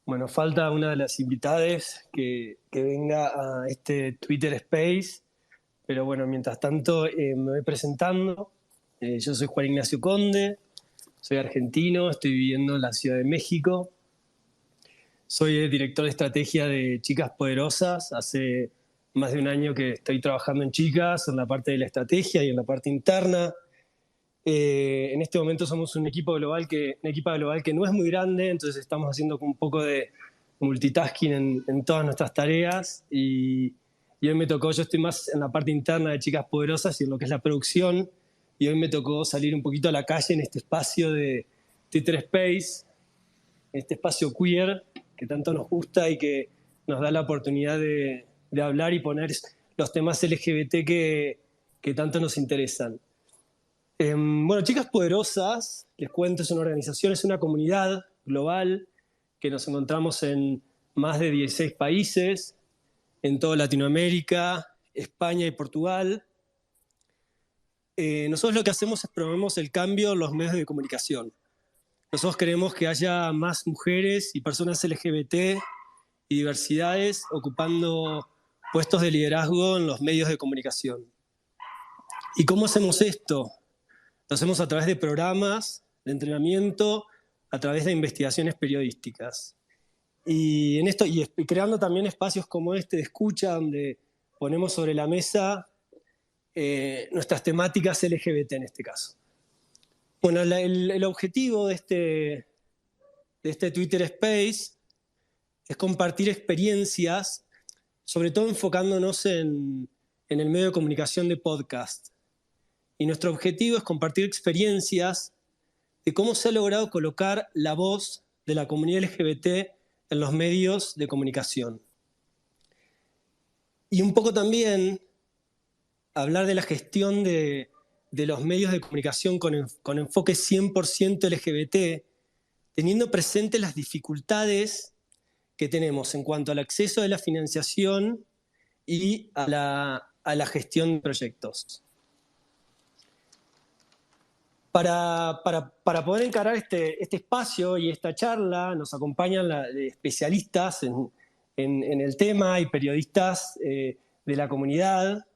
Bueno, falta una de las invitadas que venga a este Twitter Space, pero bueno, mientras tanto me voy presentando. Yo soy Juan Ignacio Conde, soy argentino, estoy viviendo en la Ciudad de México. Soy el director de estrategia de Chicas Poderosas. Hace más de un año que estoy trabajando en Chicas, en la parte de la estrategia y en la parte interna. En este momento somos un equipo global que no es muy grande, entonces estamos haciendo un poco de multitasking en todas nuestras tareas y hoy me tocó, yo estoy más en la parte interna de Chicas Poderosas y en lo que es la producción, y hoy me tocó salir un poquito a la calle en este espacio de Twitter Space, este espacio queer que tanto nos gusta y que nos da la oportunidad de hablar y poner los temas LGBT que tanto nos interesan. Bueno, Chicas Poderosas, les cuento, es una organización, es una comunidad global que nos encontramos en más de 16 países, en toda Latinoamérica, España y Portugal. Nosotros lo que hacemos es promovemos el cambio en los medios de comunicación. Nosotros queremos que haya más mujeres y personas LGBT y diversidades ocupando puestos de liderazgo en los medios de comunicación. ¿Y cómo hacemos esto? Lo hacemos a través de programas de entrenamiento, a través de investigaciones periodísticas. Y creando también espacios como este de escucha, donde ponemos sobre la mesa nuestras temáticas LGBT en este caso. Bueno, el objetivo de este Twitter Space es compartir experiencias, sobre todo enfocándonos en el medio de comunicación de podcast. Y nuestro objetivo es compartir experiencias de cómo se ha logrado colocar la voz de la comunidad LGBT en los medios de comunicación. Y un poco también hablar de la gestión de los medios de comunicación con enfoque 100% LGBT, teniendo presente las dificultades que tenemos en cuanto al acceso a la financiación y a la gestión de proyectos. Para poder encarar este espacio y esta charla nos acompañan especialistas en el tema y periodistas de la comunidad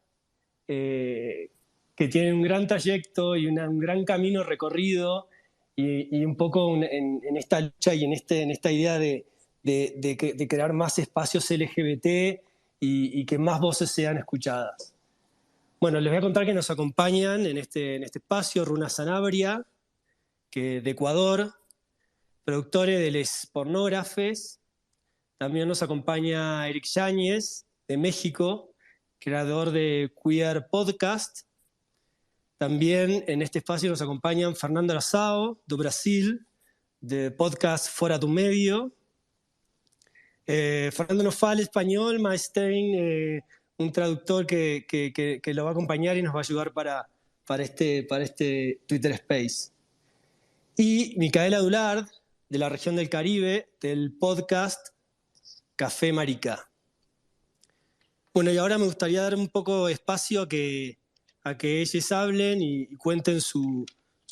que tienen un gran trayecto y un gran camino recorrido y un poco en esta lucha y en esta idea de crear más espacios LGBT y que más voces sean escuchadas. Bueno, les voy a contar que nos acompañan en este espacio Runa Sanabria, de Ecuador, productores de Les Pornógrafes. También nos acompaña Eric Yáñez, de México, creador de Queer Podcast. También en este espacio nos acompañan Fernando Arazao, de Brasil, de podcast Fora do Medio. Fernando no fala español, mas tem un traductor que lo va a acompañar y nos va a ayudar para este Twitter Space. Y Micaela Dulard, de la región del Caribe, del podcast Café Marica. Bueno, y ahora me gustaría dar un poco de espacio a que ellos hablen y cuenten su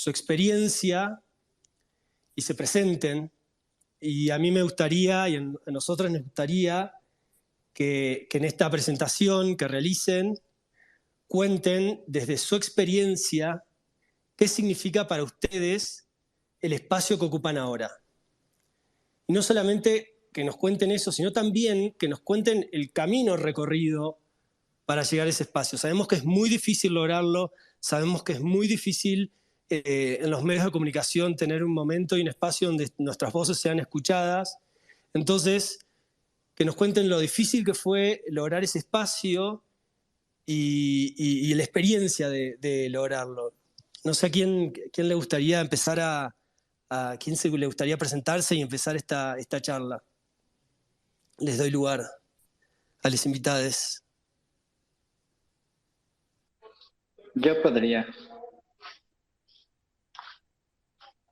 experiencia y se presenten. Y a mí me gustaría, y a nosotros nos gustaría, que en esta presentación que realicen cuenten desde su experiencia qué significa para ustedes el espacio que ocupan ahora. Y no solamente que nos cuenten eso, sino también que nos cuenten el camino recorrido para llegar a ese espacio. Sabemos que es muy difícil lograrlo, sabemos que es muy difícil en los medios de comunicación tener un momento y un espacio donde nuestras voces sean escuchadas. Entonces, que nos cuenten lo difícil que fue lograr ese espacio y la experiencia de lograrlo. No sé a quién le gustaría empezar a quién le gustaría presentarse y empezar esta charla. Les doy lugar a los invitados. Yo podría.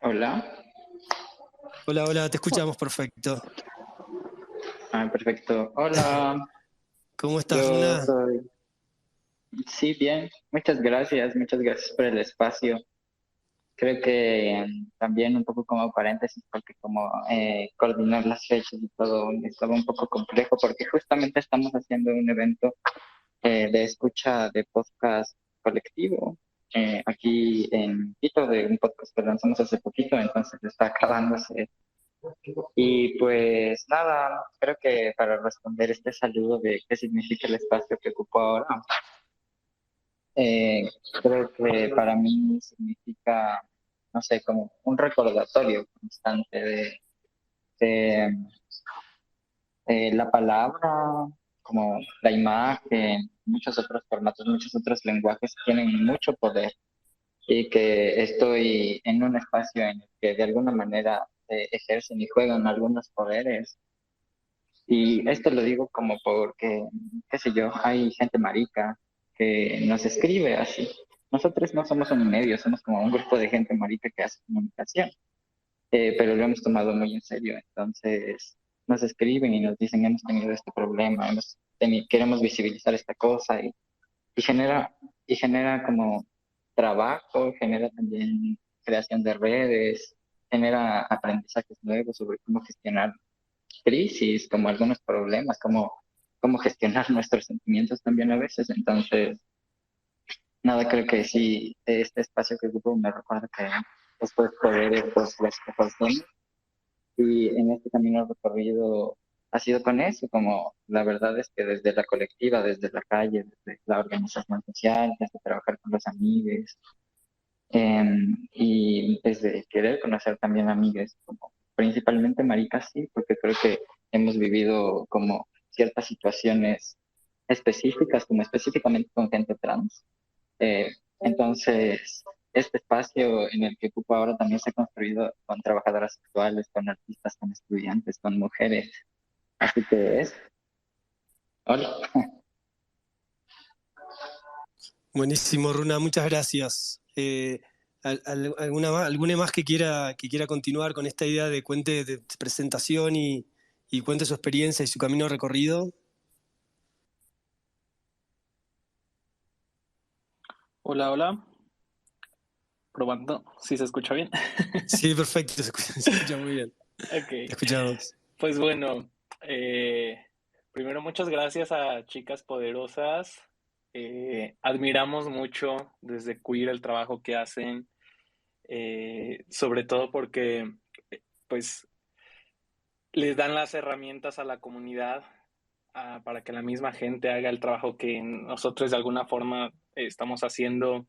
Hola. Hola, te escuchamos perfecto. Perfecto. Hola. ¿Cómo estás, Yo Runa? soy... Sí, bien. Muchas gracias por el espacio. creo que también un poco como paréntesis, porque como coordinar las fechas y todo estaba un poco complejo, porque justamente estamos haciendo un evento de escucha de podcast colectivo aquí en Quito, de un podcast que lanzamos hace poquito, entonces está acabándose. Y pues nada, creo que para responder este saludo de qué significa el espacio que ocupo ahora, eh, creo que para mí significa, no sé, como un recordatorio constante de, la palabra, como la imagen, muchos otros formatos, muchos otros lenguajes tienen mucho poder y que estoy en un espacio en el que de alguna manera ejercen y juegan algunos poderes. Y esto lo digo como porque, qué sé yo, hay gente marica que nos escribe así. Nosotros no somos un medio, somos como un grupo de gente marica que hace comunicación, pero lo hemos tomado muy en serio. Entonces nos escriben y nos dicen, hemos tenido este problema, queremos visibilizar esta cosa y genera, y genera como trabajo, genera también creación de redes, genera aprendizajes nuevos sobre cómo gestionar crisis, como algunos problemas, cómo gestionar nuestros sentimientos también a veces. Entonces, nada, creo que sí, este espacio que ocupo me recuerda que estos poderes, pues los que y en este camino recorrido ha sido con eso, como la verdad es que desde la colectiva, desde la calle, desde la organización social, desde trabajar con los amigos, y desde querer conocer también amigues, como principalmente maricas, sí, porque creo que hemos vivido como ciertas situaciones específicas, como específicamente con gente trans. Entonces, este espacio en el que ocupo ahora también se ha construido con trabajadoras sexuales, con artistas, con estudiantes, con mujeres. Así que es. Hola. Buenísimo, Runa, muchas gracias. ¿Alguna más que quiera continuar con esta idea de cuente de presentación y cuente su experiencia y su camino recorrido? Hola, hola. Probando, si se escucha bien. Sí, perfecto, se escucha muy bien. Ok, Te escuchamos. pues bueno, primero muchas gracias a Chicas Poderosas. Admiramos mucho desde Queer el trabajo que hacen, sobre todo porque pues les dan las herramientas a la comunidad para que la misma gente haga el trabajo que nosotros de alguna forma estamos haciendo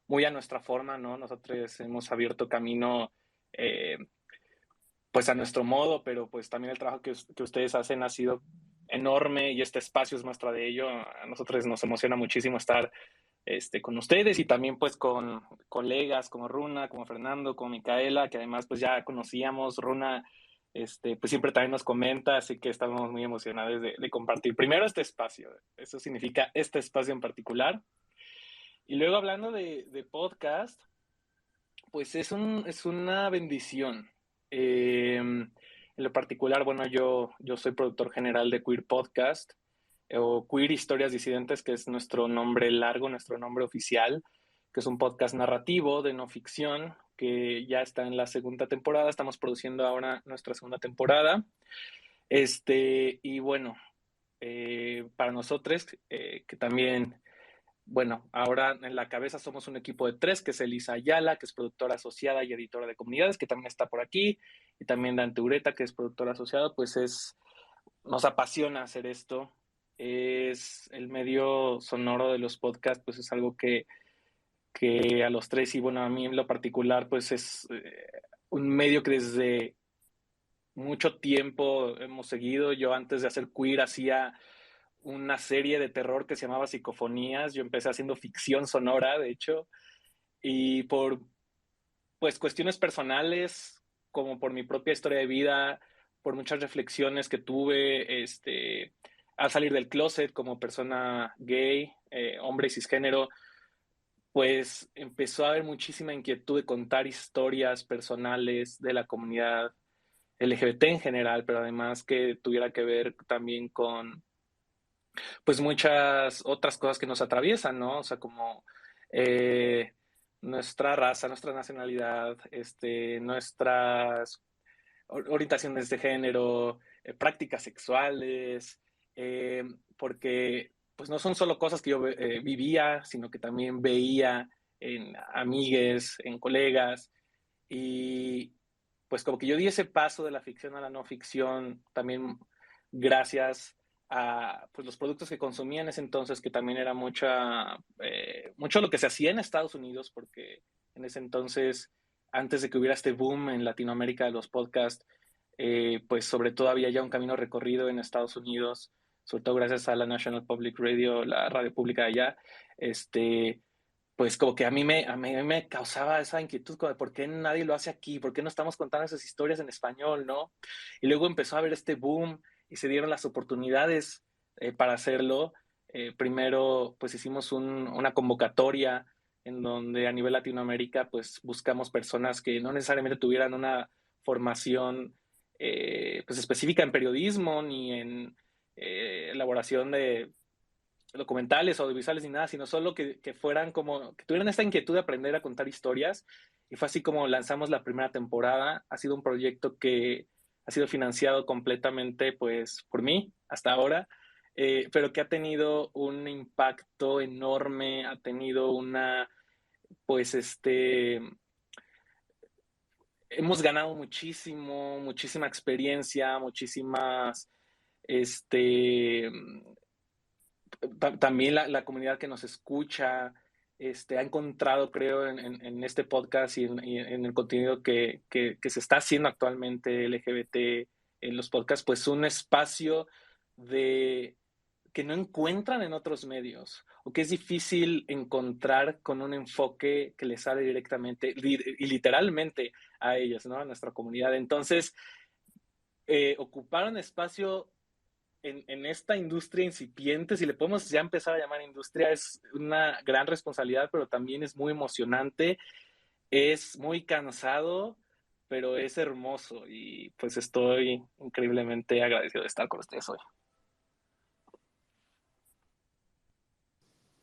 muy a nuestra forma, ¿no? Nosotros hemos abierto camino eh, pues a nuestro modo, pero pues también el trabajo que ustedes hacen ha sido enorme y este espacio es muestra de ello. A nosotros nos emociona muchísimo estar con ustedes y también pues con colegas como Runa, como Fernando, como Micaela, que además pues ya conocíamos. Runa pues siempre también nos comenta, así que estamos muy emocionados de compartir primero este espacio, eso significa este espacio en particular. Y luego hablando de podcast, pues es una bendición. En lo particular, bueno, yo soy productor general de Queer Podcast, o Queer Historias Disidentes, que es nuestro nombre largo, nuestro nombre oficial, que es un podcast narrativo de no ficción, que ya está en la segunda temporada. Estamos produciendo ahora nuestra segunda temporada. Y bueno, para nosotros, que también bueno, ahora en la cabeza somos un equipo de tres, que es Elisa Ayala, que es productora asociada y editora de comunidades, que también está por aquí, y también Dante Ureta, que es productora asociada, pues nos apasiona hacer esto. Es el medio sonoro de los podcasts, pues es algo que a los tres, y bueno, a mí en lo particular, pues es un medio que desde mucho tiempo hemos seguido. Yo antes de hacer Queer hacía una serie de terror que se llamaba Psicofonías. Yo empecé haciendo ficción sonora, de hecho, y por pues cuestiones personales, como por mi propia historia de vida, por muchas reflexiones que tuve, al salir del closet como persona gay, hombre cisgénero, pues empezó a haber muchísima inquietud de contar historias personales de la comunidad LGBT en general, pero además que tuviera que ver también con pues muchas otras cosas que nos atraviesan, ¿no? O sea, como eh, nuestra raza, nuestra nacionalidad, nuestras orientaciones de género, prácticas sexuales, porque pues no son solo cosas que yo vivía, sino que también veía en amigues, en colegas, y pues como que yo di ese paso de la ficción a la no ficción también gracias a pues, los productos que consumía en ese entonces, que también era mucho lo que se hacía en Estados Unidos, porque en ese entonces, antes de que hubiera este boom en Latinoamérica de los podcasts, pues sobre todo había ya un camino recorrido en Estados Unidos, sobre todo gracias a la National Public Radio, la radio pública de allá, pues como que a mí me causaba esa inquietud como de por qué nadie lo hace aquí, por qué no estamos contando esas historias en español, ¿no? Y luego empezó a haber este boom y se dieron las oportunidades para hacerlo. Primero, pues hicimos una convocatoria en donde a nivel Latinoamérica, pues buscamos personas que no necesariamente tuvieran una formación pues específica en periodismo ni en elaboración de documentales o audiovisuales ni nada, sino solo que fueran como, que tuvieran esta inquietud de aprender a contar historias. Y fue así como lanzamos la primera temporada. Ha sido un proyecto que ha sido financiado completamente pues por mí hasta ahora, pero que ha tenido un impacto enorme, ha tenido pues hemos ganado muchísimo, muchísima experiencia, muchísimas, este, también la comunidad que nos escucha ha encontrado, creo, en este podcast y en el contenido que se está haciendo actualmente LGBT en los podcasts, pues un espacio de que no encuentran en otros medios o que es difícil encontrar con un enfoque que les sale directamente y literalmente a ellos, ¿no? A nuestra comunidad. Entonces, ocupar un espacio en esta industria incipiente, si le podemos ya empezar a llamar industria, es una gran responsabilidad, pero también es muy emocionante, es muy cansado, pero es hermoso y pues estoy increíblemente agradecido de estar con ustedes hoy.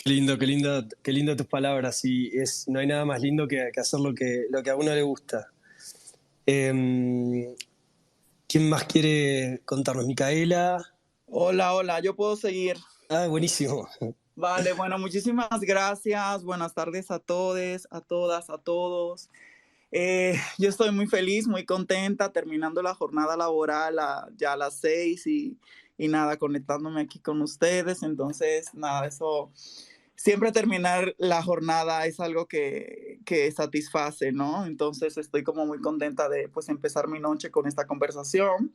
Qué lindo tus palabras. Y no hay nada más lindo que hacer lo que a uno le gusta. ¿Quién más quiere contarnos? Micaela. Hola, hola, yo puedo seguir. Ah, buenísimo. Vale, bueno, muchísimas gracias. Buenas tardes a todos, a todas, a todos. Yo estoy muy feliz, muy contenta, terminando la jornada laboral ya a las 6 y nada, conectándome aquí con ustedes. Entonces, nada, eso, siempre terminar la jornada es algo que satisface, ¿no? Entonces, estoy como muy contenta de pues empezar mi noche con esta conversación.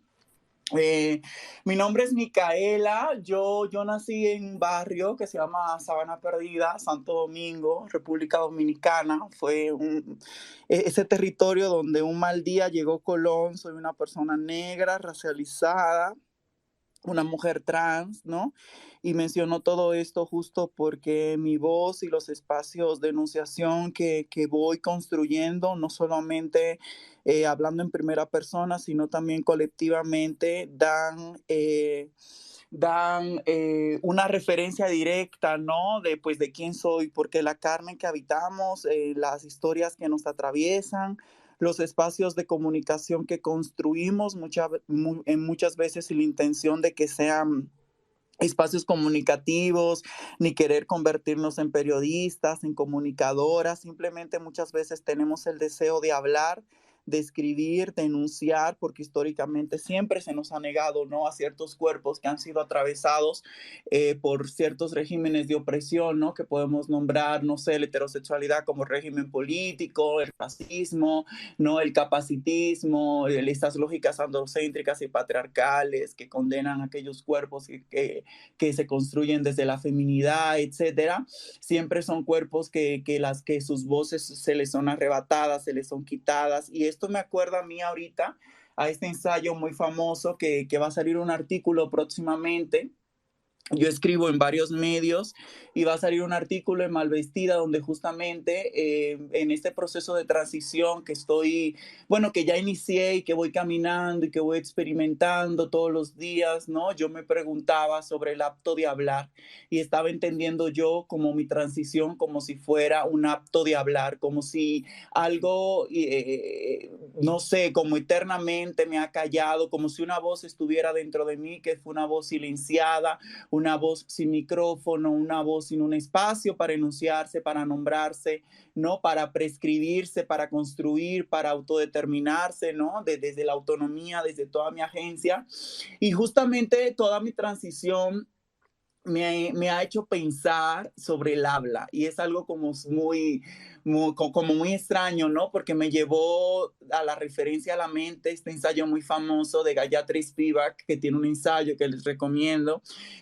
Mi nombre es Micaela, yo nací en un barrio que se llama Sabana Perdida, Santo Domingo, República Dominicana. Fue ese territorio donde un mal día llegó Colón. Soy una persona negra, racializada, una mujer trans, ¿no? Y menciono todo esto justo porque mi voz y los espacios de enunciación que voy construyendo, no solamente hablando en primera persona, sino también colectivamente, dan una referencia directa, ¿no? Pues, de quién soy, porque la carne que habitamos, las historias que nos atraviesan, los espacios de comunicación que construimos muchas veces sin la intención de que sean espacios comunicativos, ni querer convertirnos en periodistas, en comunicadoras. Simplemente muchas veces tenemos el deseo de hablar, de escribir, denunciar, porque históricamente siempre se nos ha negado, ¿no?, a ciertos cuerpos que han sido atravesados por ciertos regímenes de opresión, ¿no?, que podemos nombrar, no sé, la heterosexualidad como régimen político, el racismo, ¿no?, el capacitismo, estas lógicas androcéntricas y patriarcales que condenan aquellos cuerpos que se construyen desde la feminidad, etcétera. Siempre son cuerpos que sus voces se les son arrebatadas, se les son quitadas. Y esto me acuerda a mí ahorita, a este ensayo muy famoso que va a salir un artículo próximamente, Yo escribo en varios medios y va a salir un artículo en Malvestida donde justamente en este proceso de transición que estoy, bueno, que ya inicié y que voy caminando y que voy experimentando todos los días, ¿no? Yo me preguntaba sobre el acto de hablar y estaba entendiendo yo como mi transición como si fuera un acto de hablar, como si algo, no sé, como eternamente me ha callado, como si una voz estuviera dentro de mí, que fue una voz silenciada, una voz sin micrófono, una voz sin un espacio para enunciarse, para nombrarse, ¿no? Para prescribirse, para construir, para autodeterminarse, ¿no? Desde la autonomía, desde toda mi agencia. Y justamente toda mi transición me ha hecho pensar sobre el habla y es algo como como muy extraño, ¿no? Porque me llevó a la referencia a la mente este ensayo muy famoso de Gayatri Spivak, que tiene un ensayo que les recomiendo,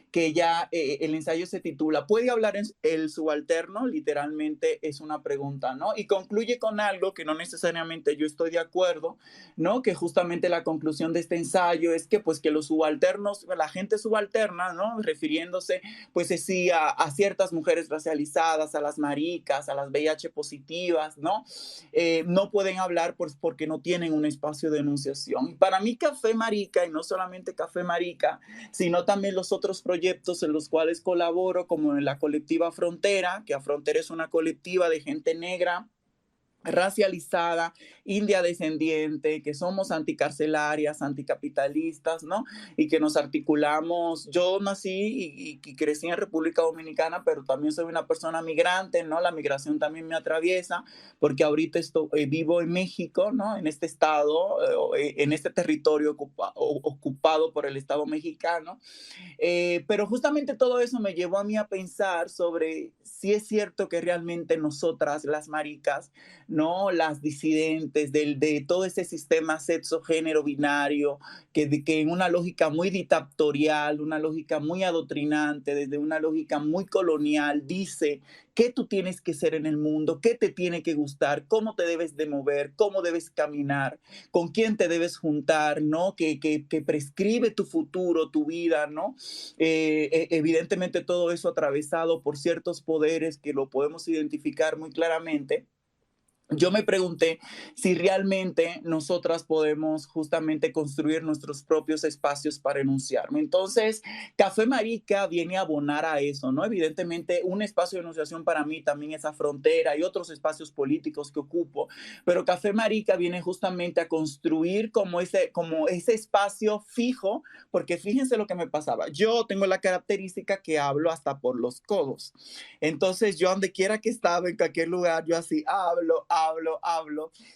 que ya el ensayo se titula ¿Puede hablar el subalterno? Literalmente es una pregunta, ¿no? Y concluye con algo que no necesariamente yo estoy de acuerdo, ¿no? Que justamente la conclusión de este ensayo es que pues que los subalternos, la gente subalterna, ¿no? Refiriéndose pues sí a ciertas mujeres racializadas, a las maricas, a las VIH positivas, ¿no? No pueden hablar pues porque no tienen un espacio de enunciación. Y para mí Café Marica, y no solamente Café Marica, sino también los otros proyectos en los cuales colaboro, como en la colectiva Frontera, que Frontera es una colectiva de gente negra, racializada, india descendiente, que somos anticarcelarias, anticapitalistas, ¿no? Y que nos articulamos. Yo nací y crecí en República Dominicana, pero también soy una persona migrante, ¿no? La migración también me atraviesa, porque ahorita vivo en México, ¿no? En este estado, en este territorio ocupado por el Estado mexicano. Pero justamente todo eso me llevó a mí a pensar sobre si es cierto que realmente nosotras, las maricas, ¿no? Las disidentes de todo ese sistema sexo-género binario, que en una lógica muy dictatorial, una lógica muy adoctrinante, desde una lógica muy colonial, dice qué tú tienes que ser en el mundo, qué te tiene que gustar, cómo te debes de mover, cómo debes caminar, con quién te debes juntar, ¿no? Que prescribe tu futuro, tu vida, ¿no? Evidentemente todo eso atravesado por ciertos poderes que lo podemos identificar muy claramente. Yo me pregunté si realmente nosotras podemos justamente construir nuestros propios espacios para enunciarme. Entonces, Café Marica viene a abonar a eso, ¿no? Evidentemente, un espacio de enunciación para mí también es a Frontera y otros espacios políticos que ocupo, pero Café Marica viene justamente a construir como ese espacio fijo, porque fíjense lo que me pasaba. Yo tengo la característica que hablo hasta por los codos. Entonces yo donde quiera que estaba, en cualquier lugar, yo así hablo.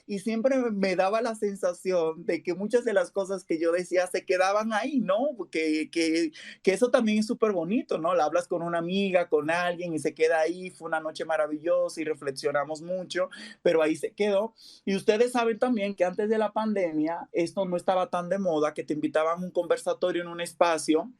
Y siempre me daba la sensación de que muchas de las cosas que yo decía se quedaban ahí, ¿no? Que eso también es súper bonito, ¿no? La hablas con una amiga, con alguien y se queda ahí. Fue una noche maravillosa y reflexionamos mucho, pero ahí se quedó. Y ustedes saben también que antes de la pandemia esto no estaba tan de moda, que te invitaban a un conversatorio en un espacio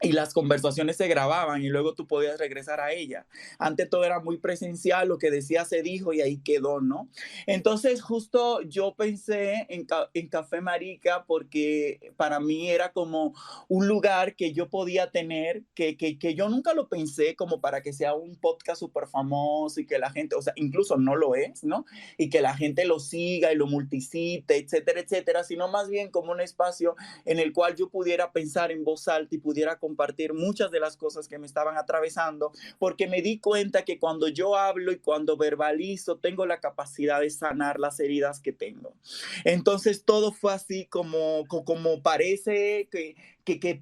y las conversaciones se grababan y luego tú podías regresar a ella. Antes todo era muy presencial, lo que decía se dijo y ahí quedó, ¿no? Entonces justo yo pensé en Café Marica porque para mí era como un lugar que yo podía tener, que yo nunca lo pensé como para que sea un podcast súper famoso y que la gente, o sea, incluso no lo es, ¿no? Y que la gente lo siga y lo multicite, etcétera, sino más bien como un espacio en el cual yo pudiera pensar en voz alta y pudiera compartir muchas de las cosas que me estaban atravesando, porque me di cuenta que cuando yo hablo y cuando verbalizo, tengo la capacidad de sanar las heridas que tengo. Entonces todo fue así como parece que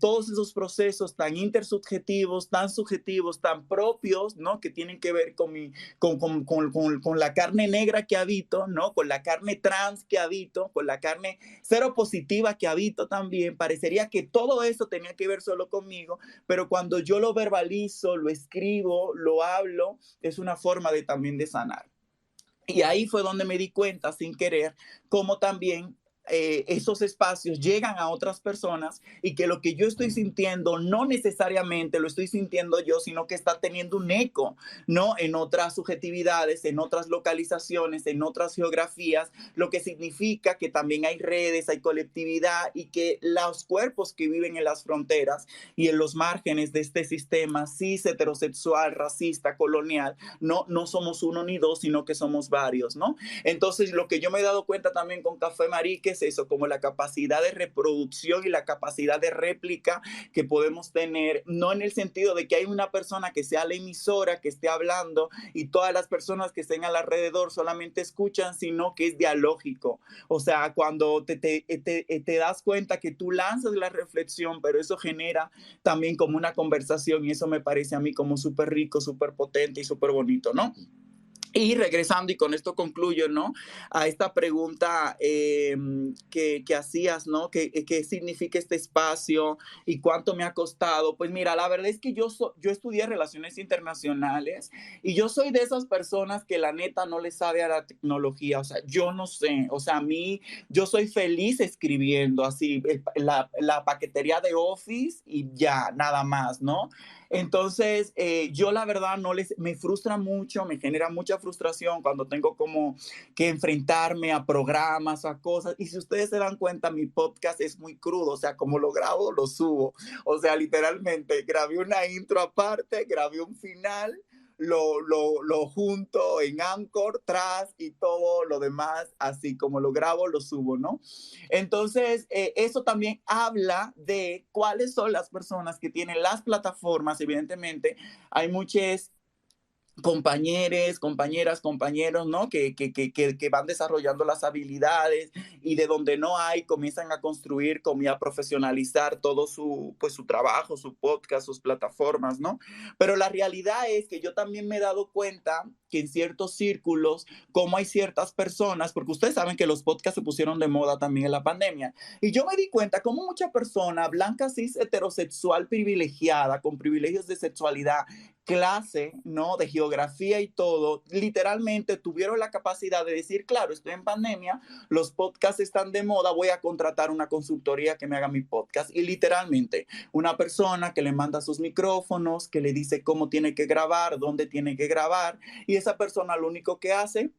todos esos procesos tan intersubjetivos, tan subjetivos, tan propios, ¿no? Que tienen que ver con la carne negra que habito, ¿no? Con la carne trans que habito, con la carne cero positiva que habito también. Parecería que todo eso tenía que ver solo conmigo, pero cuando yo lo verbalizo, lo escribo, lo hablo, es una forma también de sanar. Y ahí fue donde me di cuenta, sin querer, cómo también esos espacios llegan a otras personas y que lo que yo estoy sintiendo no necesariamente lo estoy sintiendo yo, sino que está teniendo un eco, ¿no? En otras subjetividades, en otras localizaciones, en otras geografías, lo que significa que también hay redes, hay colectividad y que los cuerpos que viven en las fronteras y en los márgenes de este sistema cis, heterosexual, racista, colonial, no somos uno ni dos, sino que somos varios, ¿no? Entonces, lo que yo me he dado cuenta también con Café Marique es eso, como la capacidad de reproducción y la capacidad de réplica que podemos tener, no en el sentido de que hay una persona que sea la emisora, que esté hablando y todas las personas que estén alrededor solamente escuchan, sino que es dialógico. O sea, cuando te das cuenta que tú lanzas la reflexión, pero eso genera también como una conversación y eso me parece a mí como súper rico, súper potente y súper bonito, ¿no? Y regresando, y con esto concluyo, ¿no? A esta pregunta que hacías, ¿no? ¿Qué significa este espacio y cuánto me ha costado? Pues mira, la verdad es que yo estudié Relaciones Internacionales y yo soy de esas personas que la neta no le sabe a la tecnología. O sea, yo no sé. O sea, a mí, yo soy feliz escribiendo así, la paquetería de Office y ya, nada más, ¿no? Entonces, yo la verdad me frustra mucho, me genera mucha frustración cuando tengo como que enfrentarme a programas, a cosas. Y si ustedes se dan cuenta, mi podcast es muy crudo, o sea, como lo grabo, lo subo. O sea, literalmente, grabé una intro aparte, grabé un final, lo junto en Anchor, tras y todo lo demás, así como lo grabo, lo subo, ¿no? Entonces, eso también habla de cuáles son las personas que tienen las plataformas. Evidentemente, hay muchas compañeros, ¿no? Que van desarrollando las habilidades y de donde no hay, comienzan a construir, a profesionalizar todo su trabajo, su podcast, sus plataformas, ¿no? Pero la realidad es que yo también me he dado cuenta que en ciertos círculos, como hay ciertas personas, porque ustedes saben que los podcasts se pusieron de moda también en la pandemia, y yo me di cuenta como mucha persona blanca, cis, heterosexual, privilegiada, con privilegios de sexualidad, clase, ¿no? De geografía y todo, literalmente tuvieron la capacidad de decir, claro, estoy en pandemia, los podcasts están de moda, voy a contratar una consultoría que me haga mi podcast. Y literalmente, una persona que le manda sus micrófonos, que le dice cómo tiene que grabar, dónde tiene que grabar, y esa persona lo único que hace,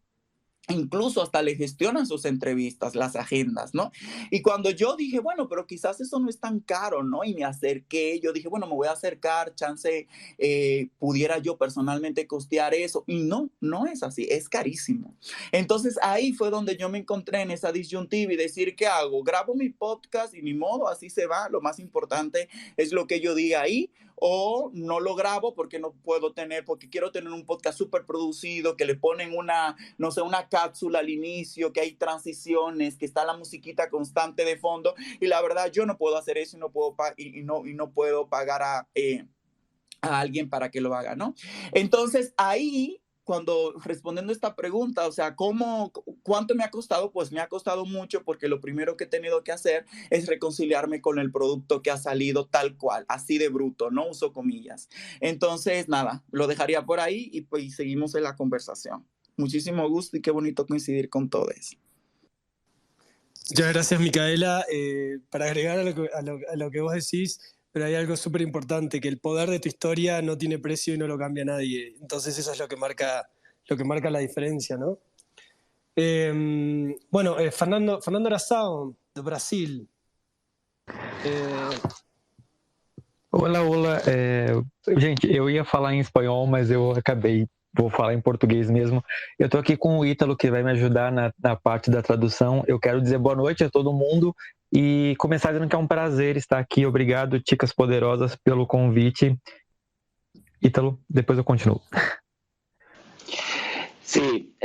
incluso hasta le gestionan sus entrevistas, las agendas, ¿no? Y cuando yo dije, bueno, pero quizás eso no es tan caro, ¿no? Y me acerqué, yo dije, bueno, me voy a acercar, chance, pudiera yo personalmente costear eso. Y no es así, es carísimo. Entonces ahí fue donde yo me encontré en esa disyuntiva y decir, ¿qué hago? Grabo mi podcast y ni modo, así se va. Lo más importante es lo que yo diga ahí. O no lo grabo porque quiero tener un podcast súper producido, que le ponen una cápsula al inicio, que hay transiciones, que está la musiquita constante de fondo, y la verdad yo no puedo hacer eso y no puedo pagar a alguien para que lo haga, ¿no? Entonces ahí, cuando respondiendo esta pregunta, o sea, ¿cuánto me ha costado? Pues me ha costado mucho, porque lo primero que he tenido que hacer es reconciliarme con el producto que ha salido tal cual, así de bruto, no uso comillas. Entonces, nada, lo dejaría por ahí y pues seguimos en la conversación. Muchísimo gusto y qué bonito coincidir con todos. Muchas gracias, Micaela. Para agregar a lo que vos decís, pero hay algo súper importante, que el poder de tu historia no tiene precio y no lo cambia nadie. Entonces eso es lo que marca la diferencia, ¿no? Bueno, Fernando Aração, do Brasil. Olá. Gente, eu ia falar em espanhol, mas eu vou falar em português mesmo. Eu estou aqui com o Ítalo, que vai me ajudar na parte da tradução. Eu quero dizer boa noite a todo mundo e começar dizendo que é um prazer estar aqui. Obrigado, Chicas Poderosas, pelo convite. Ítalo, depois eu continuo. Sí,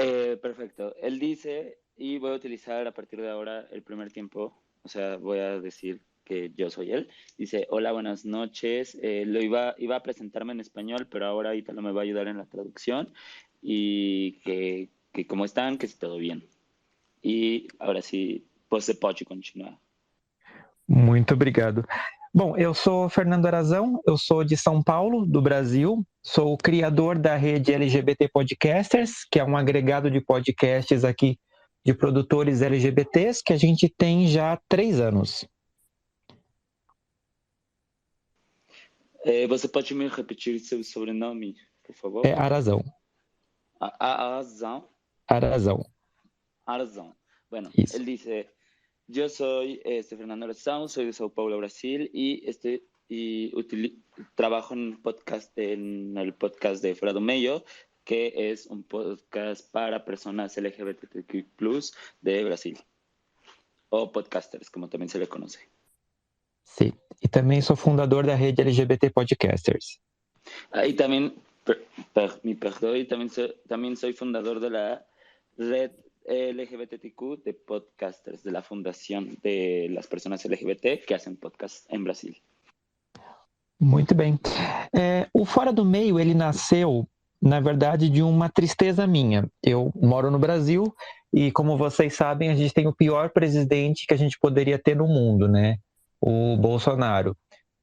perfecto. Él dice, y voy a utilizar a partir de ahora el primer tiempo, o sea, voy a decir que yo soy él. Dice, hola, buenas noches. Iba a presentarme en español, pero ahora Ítalo me va a ayudar en la traducción. Y que como están, que todo bien. E agora sim, você pode continuar. Muito obrigado. Bom, eu sou Fernando Aração, eu sou de São Paulo, do Brasil. Sou o criador da rede LGBT Podcasters, que é um agregado de podcasts aqui de produtores LGBTs que a gente tem já há 3 anos. Você pode me repetir seu sobrenome, por favor? É Arazão. Arazão. Arazão. Bueno, Isso. él dice, yo soy Fernando Arazão, soy de Sao Paulo, Brasil, y trabajo en el podcast de Fuera do Meio, que es un podcast para personas LGBTQ+ de Brasil, o podcasters, como también se le conoce. Sim. E também sou fundador da rede LGBT Podcasters. Y también, también soy fundador de la red LGBTQ de podcasters, de la fundación de las personas LGBT que hacen podcast en Brasil. Muito bem. O Fora do Meio, ele nasceu, na verdade, de uma tristeza minha. Eu moro no Brasil e, como vocês sabem, a gente tem o pior presidente que a gente poderia ter no mundo, né? O Bolsonaro.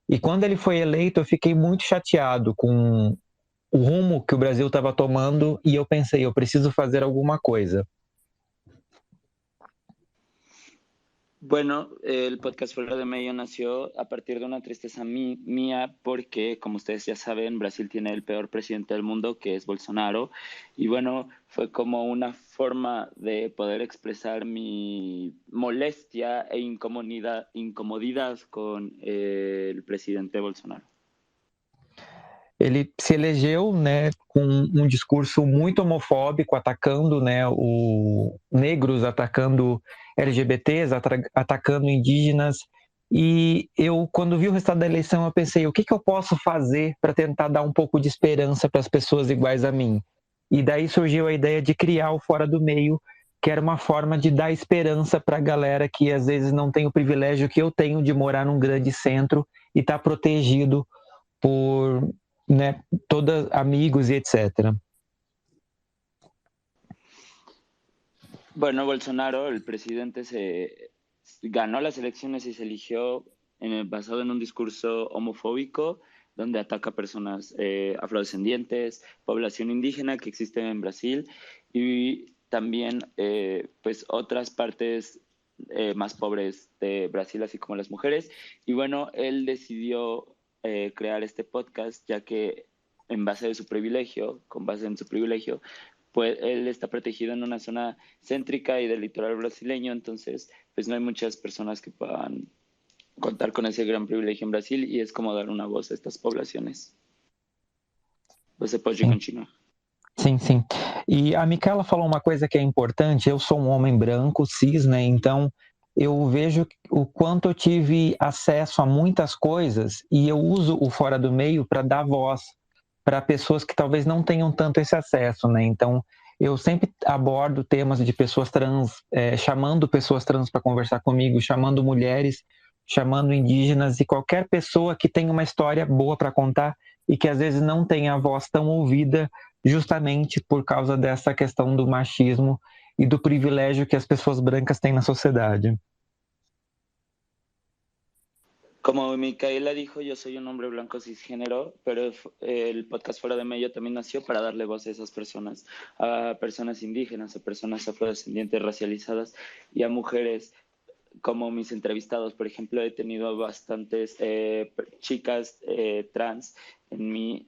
E quando ele foi eleito, eu fiquei muito chateado com o rumo que o Brasil estava tomando e eu pensei, eu preciso fazer alguma coisa. Bueno, el podcast Fuera de Medio nació a partir de una tristeza mía porque, como ustedes ya saben, Brasil tiene el peor presidente del mundo, que es Bolsonaro. Y bueno, fue como una forma de poder expresar mi molestia e incomodidad con el presidente Bolsonaro. Ele se elegeu, né, com um discurso muito homofóbico, atacando, né, negros, atacando LGBTs, atacando indígenas. E eu, quando vi o resultado da eleição, eu pensei, o que eu posso fazer para tentar dar um pouco de esperança para as pessoas iguais a mim? E daí surgiu a ideia de criar o Fora do Meio, que era uma forma de dar esperança para a galera que às vezes não tem o privilégio que eu tenho de morar num grande centro e estar protegido por, né, todos amigos y etcétera. Bueno, Bolsonaro, el presidente, ganó las elecciones y se eligió basado en un discurso homofóbico donde ataca a personas afrodescendientes, población indígena que existe en Brasil y también pues otras partes más pobres de Brasil, así como las mujeres. Y bueno, él decidió crear este podcast, ya que con base en su privilegio, pues él está protegido en una zona céntrica y del litoral brasileño, entonces pues no hay muchas personas que puedan contar con ese gran privilegio en Brasil y es como dar una voz a estas poblaciones. Você pode continuar. Sim, sim. E a Micaela falou uma coisa que é importante, eu sou um homem branco, cis, né, então eu vejo o quanto eu tive acesso a muitas coisas e eu uso o Fora do Meio para dar voz para pessoas que talvez não tenham tanto esse acesso, né? Então, eu sempre abordo temas de pessoas trans, chamando pessoas trans para conversar comigo, chamando mulheres, chamando indígenas e qualquer pessoa que tenha uma história boa para contar e que às vezes não tem a voz tão ouvida justamente por causa dessa questão do machismo e do privilégio que as pessoas brancas têm na sociedade. Como Micaela dijo, yo soy un hombre blanco cisgénero, pero el podcast Fuera de Medio también nació para darle voz a esas personas, a personas indígenas, a personas afrodescendientes racializadas y a mujeres como mis entrevistados. Por ejemplo, he tenido bastantes chicas trans en mi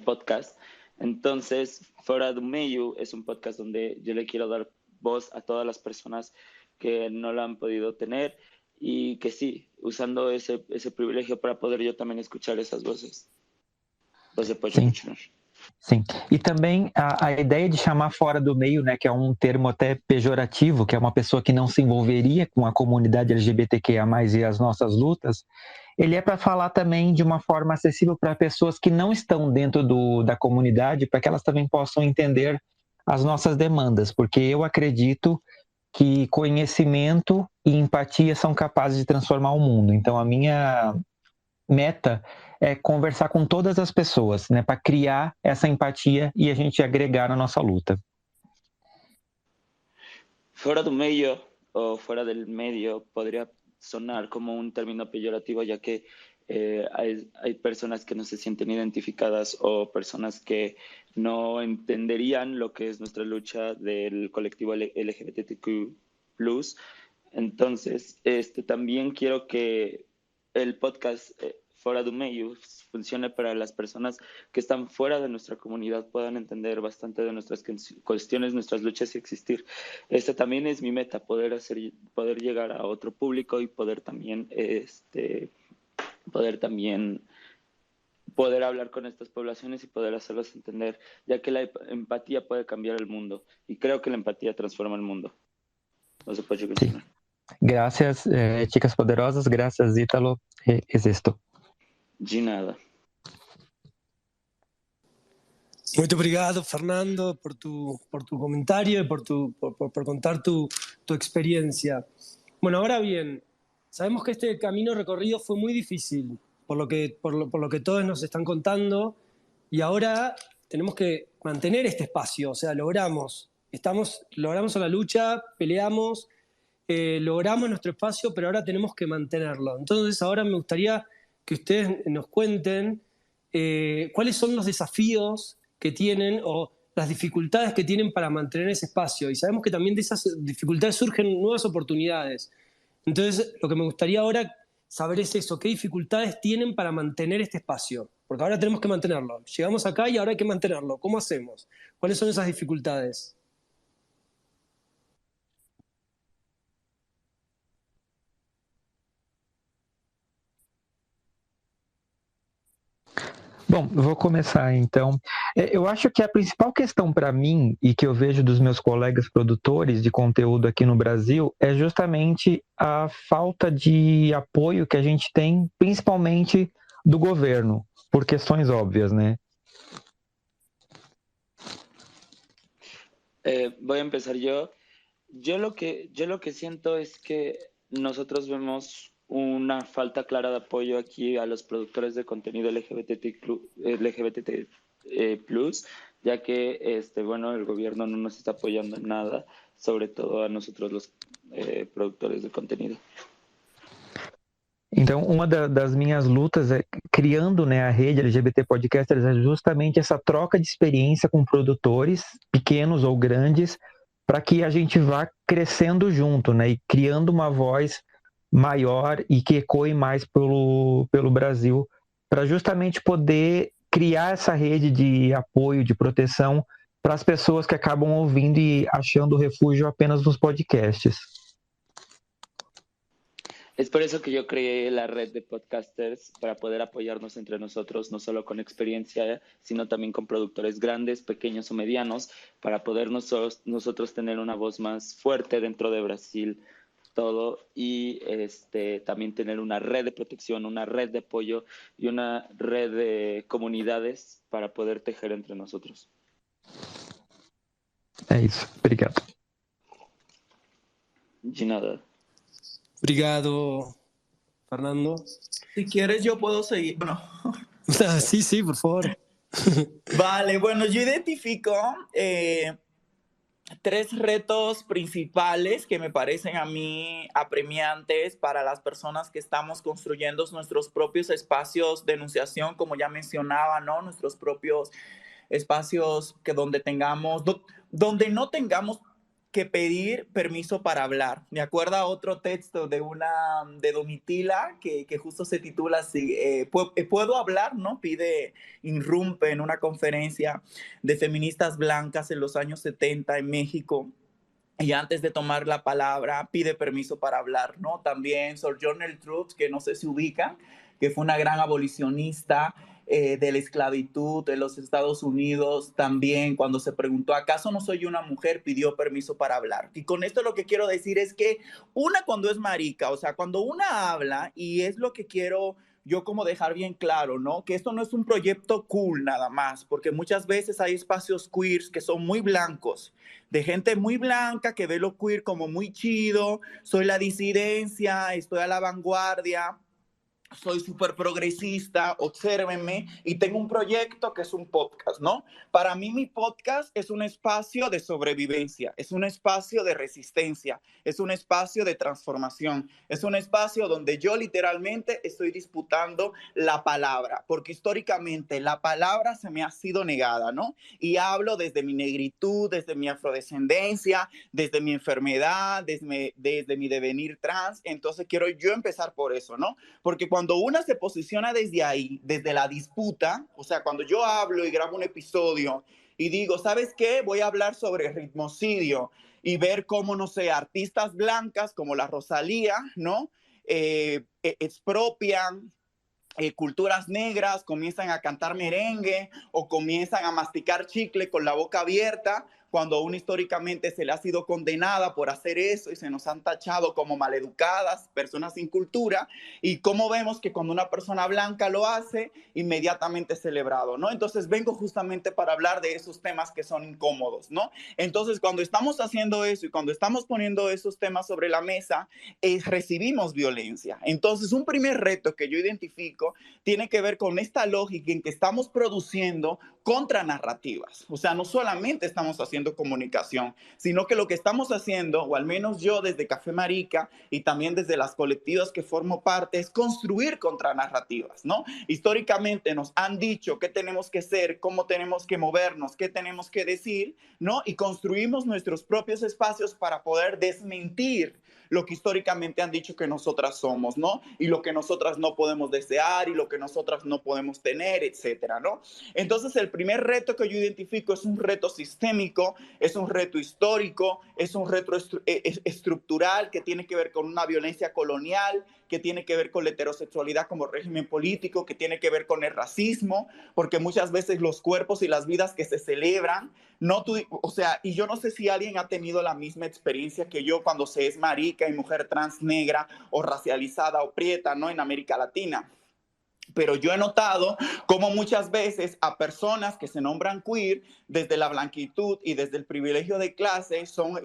podcast. Entonces, Fuera do Meio es un podcast donde yo le quiero dar voz a todas las personas que no la han podido tener y que sí, usando ese privilegio para poder yo también escuchar esas voces. Você pode continuar. Sim, e também a ideia de chamar Fora do Meio, né, que é um termo até pejorativo, que é uma pessoa que não se envolveria com a comunidade LGBTQIA+, e as nossas lutas, ele é para falar também de uma forma acessível para pessoas que não estão dentro da comunidade, para que elas também possam entender as nossas demandas, porque eu acredito que conhecimento e empatia são capazes de transformar o mundo. Então, a minha meta é conversar com todas as pessoas, né, para criar essa empatia e a gente agregar na nossa luta. Fuera do meio o fuera del medio podría sonar como un término peyorativo, ya que hay personas que no se sienten identificadas o personas que no entenderían lo que es nuestra lucha del colectivo LGBTQ+. Entonces, también quiero que el podcast Fora do Meio funcione para las personas que están fuera de nuestra comunidad, puedan entender bastante de nuestras cuestiones, nuestras luchas y existir. Esta también es mi meta, poder llegar a otro público y poder también poder hablar con estas poblaciones y poder hacerlos entender, ya que la empatía puede cambiar el mundo y creo que la empatía transforma el mundo. No se puede continuar. Gracias, chicas poderosas. Gracias, Ítalo. Es esto. De nada. Muito obrigado, Fernando, por tu comentario y por contar tu experiencia. Bueno, ahora bien, sabemos que este camino recorrido fue muy difícil, por lo que todos nos están contando, y ahora tenemos que mantener este espacio, o sea, logramos la lucha, peleamos, logramos nuestro espacio, pero ahora tenemos que mantenerlo. Entonces, ahora me gustaría que ustedes nos cuenten cuáles son los desafíos que tienen o las dificultades que tienen para mantener ese espacio. Y sabemos que también de esas dificultades surgen nuevas oportunidades. Entonces, lo que me gustaría ahora saber es eso, qué dificultades tienen para mantener este espacio. Porque ahora tenemos que mantenerlo. Llegamos acá y ahora hay que mantenerlo. ¿Cómo hacemos? ¿Cuáles son esas dificultades? Bom, vou começar então. Eu acho que a principal questão para mim e que eu vejo dos meus colegas produtores de conteúdo aqui no Brasil é justamente a falta de apoio que a gente tem, principalmente do governo, por questões óbvias, né? Voy a empezar yo. Yo lo que siento es que nosotros vemos una falta clara de apoyo aquí a los productores de contenido LGBT+, ya que bueno, el gobierno no nos está apoyando en nada, sobre todo a nosotros los productores de contenido. Então, uma das minhas lutas criando, né, a rede LGBT Podcasters é justamente essa troca de experiência com produtores, pequenos ou grandes, para que a gente vá crescendo junto, né, e criando uma voz maior e que ecoe mais pelo Brasil, para justamente poder criar essa rede de apoio, de proteção para as pessoas que acabam ouvindo e achando refúgio apenas nos podcasts. Es por eso que yo creé la red de podcasters para poder apoyarnos entre nosotros, no solo con experiencia, sino también con productores grandes, pequeños o medianos, para poder nosotros tener una voz más fuerte dentro de Brasil, todo, y también tener una red de protección, una red de apoyo y una red de comunidades para poder tejer entre nosotros. É isso. Obrigado. De nada. Obrigado, Fernando. Si quieres, yo puedo seguir. Bueno. Sí, por favor. Vale, bueno, yo identifico 3 retos principales que me parecen a mí apremiantes para las personas que estamos construyendo nuestros propios espacios de enunciación, como ya mencionaba, ¿no? Nuestros propios espacios donde no tengamos que pedir permiso para hablar. Me acuerdo a otro texto de Domitila que justo se titula así, ¿puedo hablar? ¿No? Irrumpe en una conferencia de feministas blancas en los años 70 en México. Y antes de tomar la palabra, pide permiso para hablar, ¿no? También Sojourner Truth, que no sé si ubican, que fue una gran abolicionista de la esclavitud en los Estados Unidos, también cuando se preguntó, ¿acaso no soy una mujer? Pidió permiso para hablar. Y con esto lo que quiero decir es que cuando es marica, o sea, cuando una habla, y es lo que quiero yo como dejar bien claro, ¿no? Que esto no es un proyecto cool nada más, porque muchas veces hay espacios queers que son muy blancos, de gente muy blanca que ve lo queer como muy chido, soy la disidencia, estoy a la vanguardia. soy súper progresista, obsérvenme, y tengo un proyecto que es un podcast, ¿no? Para mí mi podcast es un espacio de sobrevivencia, es un espacio de resistencia, es un espacio de transformación, es un espacio donde yo literalmente estoy disputando la palabra, porque históricamente la palabra se me ha sido negada, ¿no? Y hablo desde mi negritud, desde mi afrodescendencia, desde mi enfermedad, desde mi devenir trans. Entonces quiero yo empezar por eso, ¿no? Porque cuando una se posiciona desde ahí, desde la disputa, o sea, cuando yo hablo y grabo un episodio y digo, ¿sabes qué? Voy a hablar sobre ritmocidio y ver cómo, no sé, artistas blancas como la Rosalía, ¿no? Expropian culturas negras, comienzan a cantar merengue o comienzan a masticar chicle con la boca abierta, cuando aún históricamente se le ha sido condenada por hacer eso y se nos han tachado como maleducadas, personas sin cultura, y cómo vemos que cuando una persona blanca lo hace, inmediatamente es celebrado, ¿no? Entonces vengo justamente para hablar de esos temas que son incómodos, ¿no? Entonces cuando estamos haciendo eso y cuando estamos poniendo esos temas sobre la mesa, recibimos violencia. Entonces un primer reto que yo identifico tiene que ver con esta lógica en que estamos produciendo contranarrativas. O sea, no solamente estamos haciendo comunicación, sino que lo que estamos haciendo, o al menos yo desde Café Marica y también desde las colectivas que formo parte, es construir contranarrativas, ¿no? Históricamente nos han dicho qué tenemos que ser, cómo tenemos que movernos, qué tenemos que decir, ¿no? Y construimos nuestros propios espacios para poder desmentir lo que históricamente han dicho que nosotras somos, ¿no? Y lo que nosotras no podemos desear y lo que nosotras no podemos tener, etcétera, ¿no? Entonces, el primer reto que yo identifico es un reto sistémico, es un reto histórico, es un reto estructural que tiene que ver con una violencia colonial, que tiene que ver con la heterosexualidad como régimen político, que tiene que ver con el racismo, porque muchas veces los cuerpos y las vidas que se celebran, no tú, o sea, y yo no sé si alguien ha tenido la misma experiencia que yo cuando se es marica y mujer trans negra o racializada o prieta, ¿no? En América Latina. Pero yo he notado cómo muchas veces a personas que se nombran queer desde la blanquitud y desde el privilegio de clase son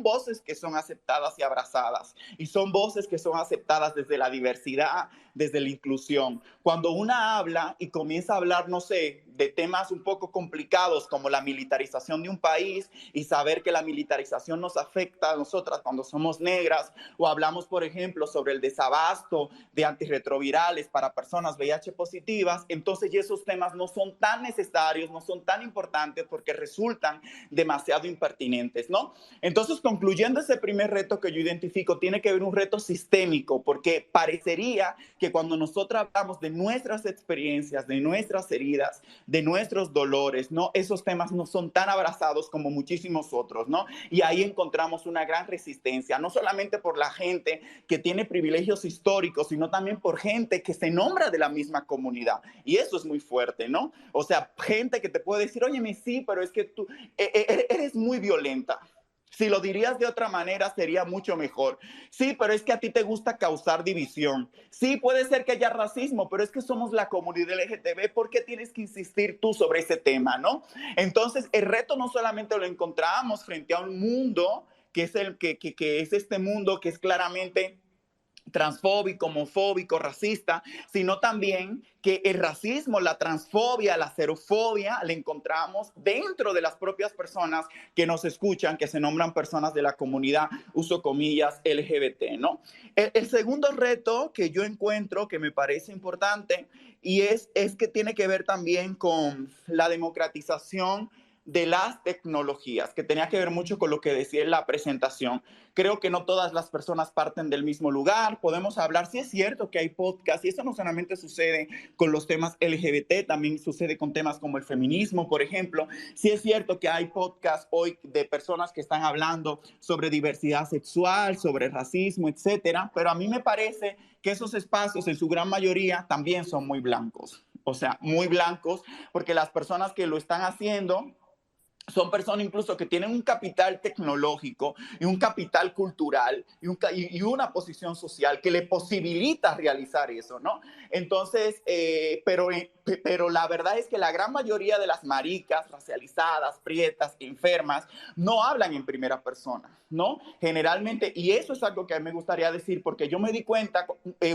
voces que son aceptadas y abrazadas. Y son voces que son aceptadas desde la diversidad, desde la inclusión. Cuando una habla y comienza a hablar, no sé, de temas un poco complicados como la militarización de un país y saber que la militarización nos afecta a nosotras cuando somos negras, o hablamos, por ejemplo, sobre el desabasto de antirretrovirales para personas VIH positivas, entonces ya esos temas no son tan necesarios, no son tan importantes porque resultan demasiado impertinentes, ¿no? Entonces, concluyendo ese primer reto que yo identifico, tiene que ver un reto sistémico, porque parecería que cuando nosotros hablamos de nuestras experiencias, de nuestras heridas, de nuestros dolores, ¿no? Esos temas no son tan abrazados como muchísimos otros, ¿no? Y ahí encontramos una gran resistencia, no solamente por la gente que tiene privilegios históricos, sino también por gente que se nombra de la misma comunidad. Y eso es muy fuerte, ¿no? O sea, gente que te puede decir, óyeme, sí, pero es que tú eres muy violenta. Si lo dirías de otra manera, sería mucho mejor. Sí, pero es que a ti te gusta causar división. Sí, puede ser que haya racismo, pero es que somos la comunidad LGTB. ¿Por qué tienes que insistir tú sobre ese tema, no? Entonces, el reto no solamente lo encontramos frente a un mundo que es, que es este mundo que es claramente transfóbico, homofóbico, racista, sino también que el racismo, la transfobia, la xerofobia, la encontramos dentro de las propias personas que nos escuchan, que se nombran personas de la comunidad, uso comillas, LGBT, ¿no? El segundo reto que yo encuentro que me parece importante y es que tiene que ver también con la democratización de las tecnologías, que tenía que ver mucho con lo que decía en la presentación. Creo que no todas las personas parten del mismo lugar. Podemos hablar, sí es cierto que hay podcasts, y eso no solamente sucede con los temas LGBT, también sucede con temas como el feminismo, por ejemplo. Sí es cierto que hay podcasts hoy de personas que están hablando sobre diversidad sexual, sobre racismo, etcétera, pero a mí me parece que esos espacios en su gran mayoría también son muy blancos. O sea, muy blancos, porque las personas que lo están haciendo son personas incluso que tienen un capital tecnológico y un capital cultural y una posición social que le posibilita realizar eso, ¿no? Entonces, pero la verdad es que la gran mayoría de las maricas racializadas, prietas, enfermas, no hablan en primera persona, ¿no? Generalmente, y eso es algo que a mí me gustaría decir, porque yo me di cuenta,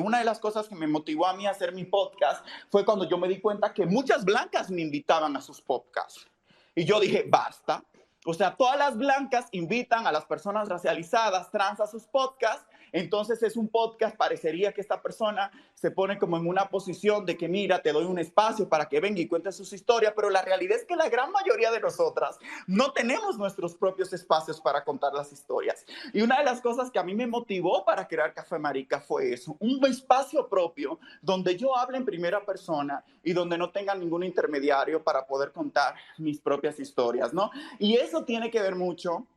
una de las cosas que me motivó a mí a hacer mi podcast fue cuando yo me di cuenta que muchas blancas me invitaban a sus podcasts. Y yo dije, basta. O sea, todas las blancas invitan a las personas racializadas, trans, a sus podcasts. Entonces es un podcast, parecería que esta persona se pone como en una posición de que, mira, te doy un espacio para que venga y cuente sus historias, pero la realidad es que la gran mayoría de nosotras no tenemos nuestros propios espacios para contar las historias. Y una de las cosas que a mí me motivó para crear Café Marica fue eso, un espacio propio donde yo hable en primera persona y donde no tenga ningún intermediario para poder contar mis propias historias, ¿no? Y eso tiene que ver mucho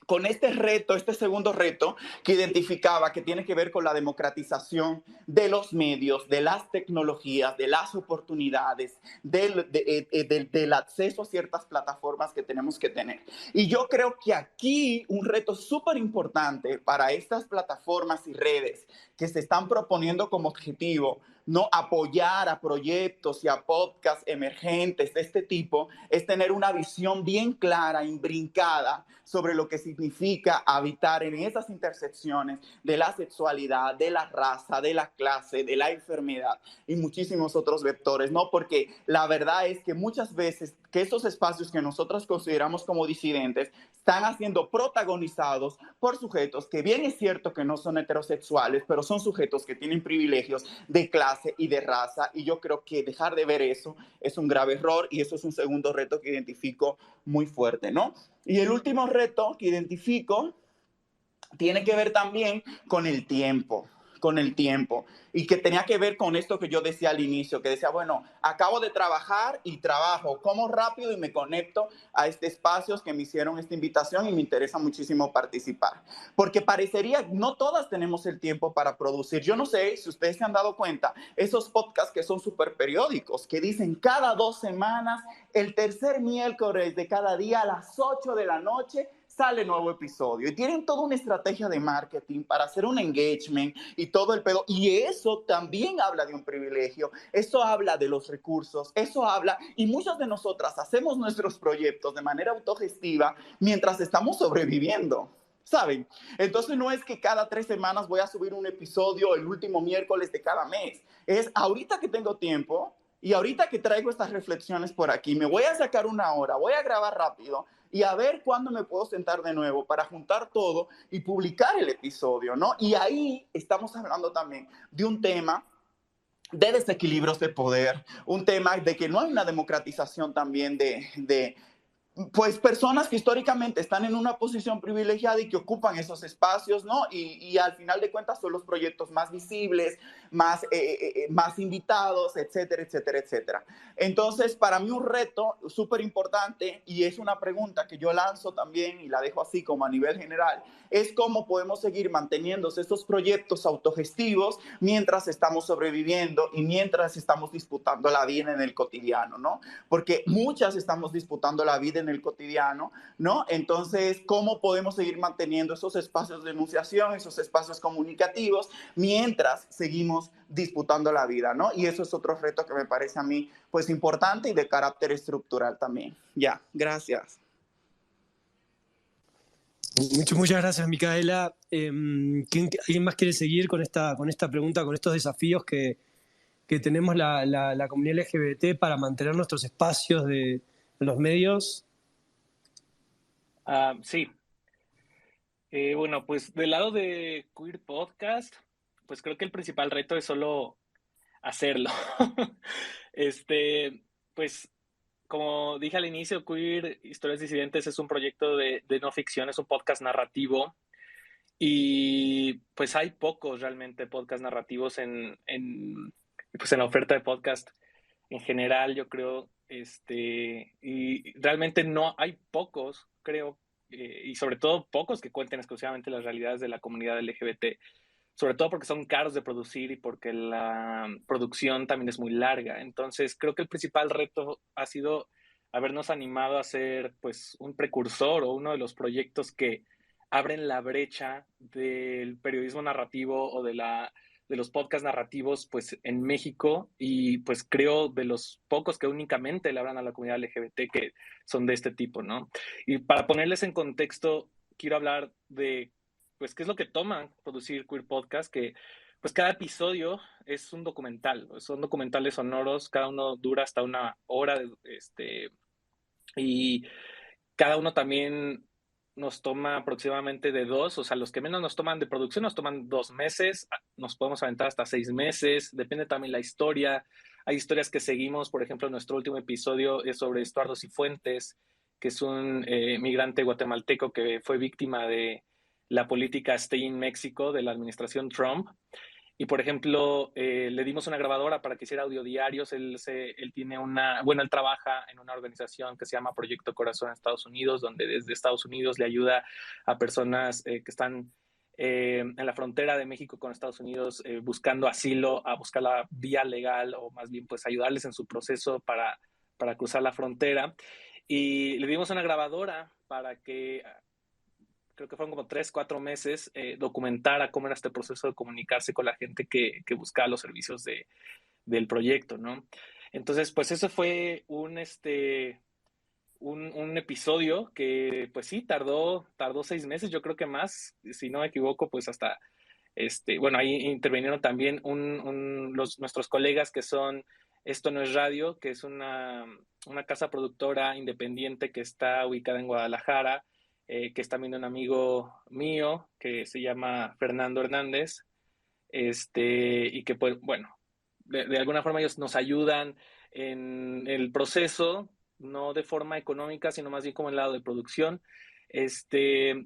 con este reto, este segundo reto que identificaba, que tiene que ver con la democratización de los medios, de las tecnologías, de las oportunidades, del acceso a ciertas plataformas que tenemos que tener. Y yo creo que aquí un reto súper importante para estas plataformas y redes que se están proponiendo como objetivo no apoyar a proyectos y a podcasts emergentes de este tipo, es tener una visión bien clara, imbrincada sobre lo que significa habitar en esas intersecciones de la sexualidad, de la raza, de la clase, de la enfermedad y muchísimos otros vectores, ¿no? Porque la verdad es que muchas veces que esos espacios que nosotros consideramos como disidentes están siendo protagonizados por sujetos que bien es cierto que no son heterosexuales, pero son sujetos que tienen privilegios de clase y de raza, y yo creo que dejar de ver eso es un grave error, y eso es un segundo reto que identifico muy fuerte, ¿no? Y el último reto que identifico tiene que ver también con el tiempo, y que tenía que ver con esto que yo decía al inicio, que decía, bueno, acabo de trabajar y trabajo, como rápido y me conecto a este espacios que me hicieron esta invitación y me interesa muchísimo participar, porque parecería, no todas tenemos el tiempo para producir. Yo no sé si ustedes se han dado cuenta, esos podcasts que son súper periódicos, que dicen cada 2 semanas, el tercer miércoles de cada día a las 8 de la noche, sale nuevo episodio, y tienen toda una estrategia de marketing para hacer un engagement y todo el pedo, y eso también habla de un privilegio, eso habla de los recursos, eso habla, y muchas de nosotras hacemos nuestros proyectos de manera autogestiva mientras estamos sobreviviendo, ¿saben? Entonces no es que cada 3 semanas voy a subir un episodio el último miércoles de cada mes, es ahorita que tengo tiempo y ahorita que traigo estas reflexiones por aquí, me voy a sacar una hora, voy a grabar rápido y a ver cuándo me puedo sentar de nuevo para juntar todo y publicar el episodio, ¿no? Y ahí estamos hablando también de un tema de desequilibrios de poder, un tema de que no hay una democratización también pues personas que históricamente están en una posición privilegiada y que ocupan esos espacios, ¿no? Y al final de cuentas son los proyectos más visibles, más invitados, etcétera, etcétera, etcétera. Entonces, para mí un reto súper importante, y es una pregunta que yo lanzo también y la dejo así como a nivel general, es cómo podemos seguir manteniendo estos proyectos autogestivos mientras estamos sobreviviendo y mientras estamos disputando la vida en el cotidiano, ¿no? Porque muchas estamos disputando la vida en el cotidiano, ¿no? Entonces, ¿cómo podemos seguir manteniendo esos espacios de enunciación, esos espacios comunicativos, mientras seguimos disputando la vida, ¿no? Y eso es otro reto que me parece a mí, pues, importante y de carácter estructural también. Ya, gracias. Muchas gracias, Micaela. ¿Alguien más quiere seguir con esta pregunta, con estos desafíos que tenemos la comunidad LGBT para mantener nuestros espacios en los medios? Sí. Bueno, pues del lado de Queer Podcast, pues creo que el principal reto es solo hacerlo. Pues como dije al inicio, Queer Historias Disidentes es un proyecto de no ficción, es un podcast narrativo, y pues hay pocos realmente podcast narrativos pues en la oferta de podcast en general, yo creo, y realmente no hay pocos, creo, y sobre todo pocos que cuenten exclusivamente las realidades de la comunidad LGBT, sobre todo porque son caros de producir y porque la producción también es muy larga. Entonces, creo que el principal reto ha sido habernos animado a ser pues un precursor o uno de los proyectos que abren la brecha del periodismo narrativo o de los podcasts narrativos pues en México, y pues creo de los pocos que únicamente le hablan a la comunidad LGBT que son de este tipo, ¿no? Y para ponerles en contexto, quiero hablar de pues qué es lo que toma producir Queer Podcast, que pues cada episodio es un documental, son documentales sonoros, cada uno dura hasta 1 hora, y cada uno también nos toma aproximadamente de 2, o sea, los que menos nos toman de producción nos toman 2 meses, nos podemos aventar hasta 6 meses, depende también la historia. Hay historias que seguimos, por ejemplo, nuestro último episodio es sobre Estuardo Cifuentes, que es un migrante guatemalteco que fue víctima de la política Stay in México de la administración Trump. Y, por ejemplo, le dimos una grabadora para que hiciera audiodiarios. Él tiene él trabaja en una organización que se llama Proyecto Corazón en Estados Unidos, donde desde Estados Unidos le ayuda a personas que están en la frontera de México con Estados Unidos buscando asilo, a buscar la vía legal, o más bien pues ayudarles en su proceso para cruzar la frontera. Y le dimos una grabadora para que creo que fueron como 3, 4 meses, documentara cómo era este proceso de comunicarse con la gente que buscaba los servicios del proyecto, ¿no? Entonces, pues eso fue un episodio que, pues sí, tardó 6 meses, yo creo que más, si no me equivoco, pues hasta, bueno, ahí intervinieron también nuestros colegas que son Esto No Es Radio, que es una casa productora independiente que está ubicada en Guadalajara, que es también un amigo mío que se llama Fernando Hernández, y que pues bueno, de alguna forma ellos nos ayudan en el proceso, no de forma económica, sino más bien como el lado de producción.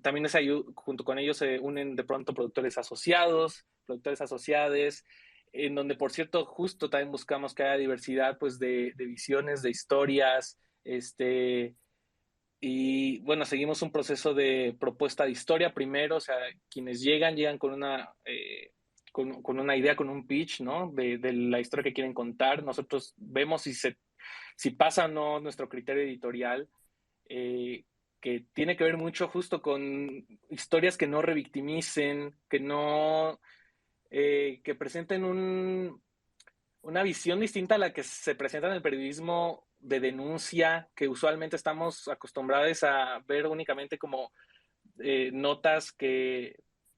También junto con ellos se unen de pronto productores asociados, en donde, por cierto, justo también buscamos que haya diversidad pues de visiones, de historias, y bueno, seguimos un proceso de propuesta de historia primero, o sea, quienes llegan con con una idea, con un pitch, ¿no? De la historia que quieren contar. Nosotros vemos si pasa o no nuestro criterio editorial, eh, que tiene que ver mucho justo con historias que no revictimicen, que presenten una visión distinta a la que se presenta en el periodismo de denuncia, que usualmente estamos acostumbrados a ver únicamente como notas que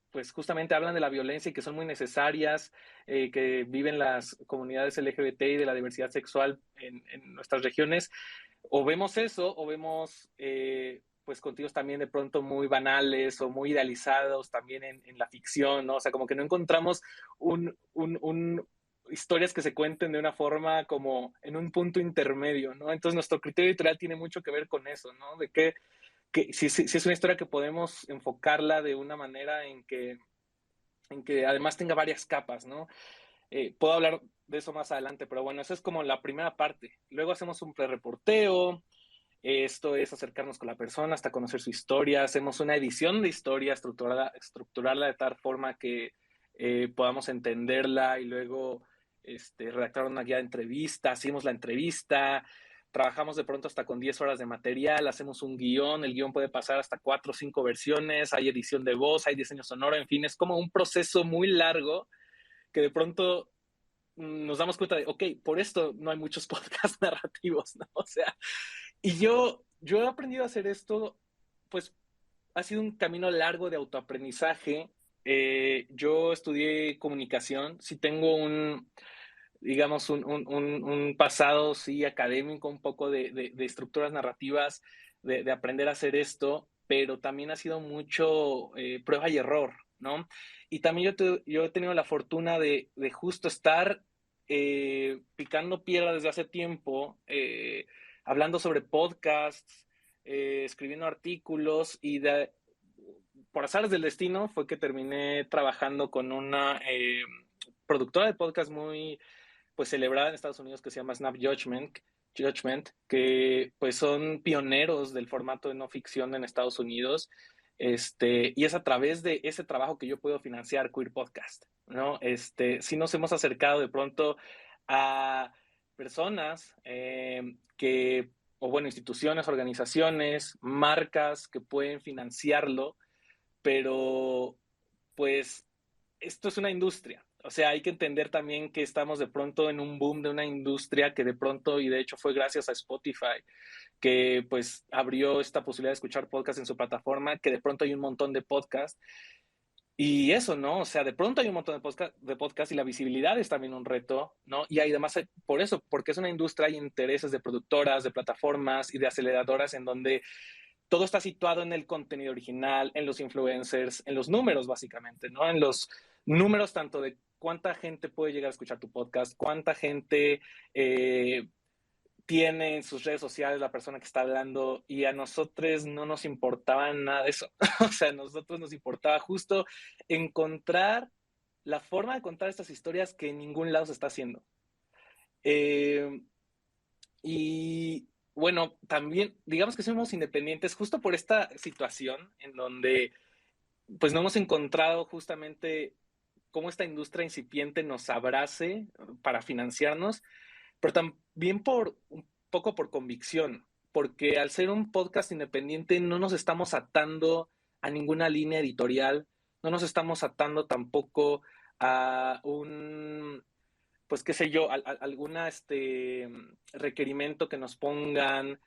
pues justamente hablan de la violencia y que son muy necesarias, que viven las comunidades LGBT y de la diversidad sexual en nuestras regiones. O vemos eso, o vemos pues contenidos también de pronto muy banales o muy idealizados también en la ficción, ¿no? O sea, como que no encontramos historias que se cuenten de una forma como en un punto intermedio, ¿no? Entonces nuestro criterio editorial tiene mucho que ver con eso, ¿no? De que si es una historia que podemos enfocarla de una manera en que además tenga varias capas, ¿no? Puedo hablar de eso más adelante, pero bueno, esa es como la primera parte. Luego hacemos un pre-reporteo. Esto es acercarnos con la persona hasta conocer su historia. Hacemos una edición de historia, estructurarla de tal forma que podamos entenderla, y luego redactar una guía de entrevista. Hacemos la entrevista, trabajamos de pronto hasta con 10 horas de material, hacemos un guión, el guión puede pasar hasta 4 o 5 versiones, hay edición de voz, hay diseño sonoro, en fin, es como un proceso muy largo que de pronto nos damos cuenta de, ok, por esto no hay muchos podcasts narrativos, ¿no? O sea, y yo he aprendido a hacer esto, pues ha sido un camino largo de autoaprendizaje. Yo estudié comunicación, sí tengo digamos, un pasado, sí, académico, un poco de estructuras narrativas, de aprender a hacer esto, pero también ha sido mucho prueba y error, ¿no? Y también yo he tenido la fortuna de justo estar picando piedra desde hace tiempo, hablando sobre podcasts, escribiendo artículos, y por azares del destino fue que terminé trabajando con una productora de podcast muy pues celebrada en Estados Unidos, que se llama Snap Judgment, que pues son pioneros del formato de no ficción en Estados Unidos. Y es a través de ese trabajo que yo puedo financiar Queer Podcast, ¿no? Sí nos hemos acercado de pronto a personas que o bueno, instituciones, organizaciones, marcas que pueden financiarlo, pero pues esto es una industria. O sea, hay que entender también que estamos de pronto en un boom de una industria que de pronto, y de hecho fue gracias a Spotify, que pues abrió esta posibilidad de escuchar podcast en su plataforma, que de pronto hay un montón de podcasts. Y eso, ¿no? O sea, de pronto hay un montón de podcast y la visibilidad es también un reto, ¿no? Y además, por eso, porque es una industria, hay intereses de productoras, de plataformas y de aceleradoras en donde todo está situado en el contenido original, en los influencers, en los números, básicamente, ¿no? En los números tanto de cuánta gente puede llegar a escuchar tu podcast, cuánta gente tiene en sus redes sociales la persona que está hablando, y a nosotros no nos importaba nada de eso. O sea, a nosotros nos importaba justo encontrar la forma de contar estas historias que en ningún lado se está haciendo. Y bueno, también digamos que somos independientes justo por esta situación en donde pues no hemos encontrado justamente cómo esta industria incipiente nos abrace para financiarnos, pero también por un poco por convicción, porque al ser un podcast independiente no nos estamos atando a ninguna línea editorial, no nos estamos atando tampoco a un, pues qué sé yo, alguna requerimiento que nos pongan,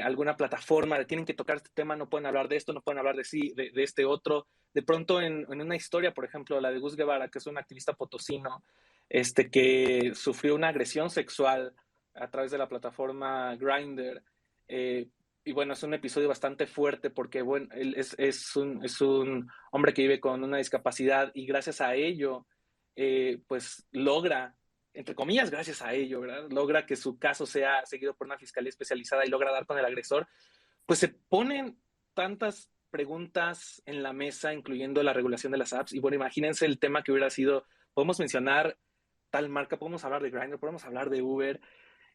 alguna plataforma, tienen que tocar este tema, no pueden hablar de esto, no pueden hablar de sí, de este otro. De pronto en una historia, por ejemplo, la de Gus Guevara, que es un activista potosino, que sufrió una agresión sexual a través de la plataforma Grindr. Y bueno, es un episodio bastante fuerte porque, bueno, él es un hombre que vive con una discapacidad y gracias a ello, pues logra, entre comillas, gracias a ello, ¿verdad? Logra que su caso sea seguido por una fiscalía especializada y logra dar con el agresor. Pues se ponen tantas preguntas en la mesa, incluyendo la regulación de las apps. Y bueno, imagínense el tema que hubiera sido, podemos mencionar tal marca, podemos hablar de Grindr, podemos hablar de Uber,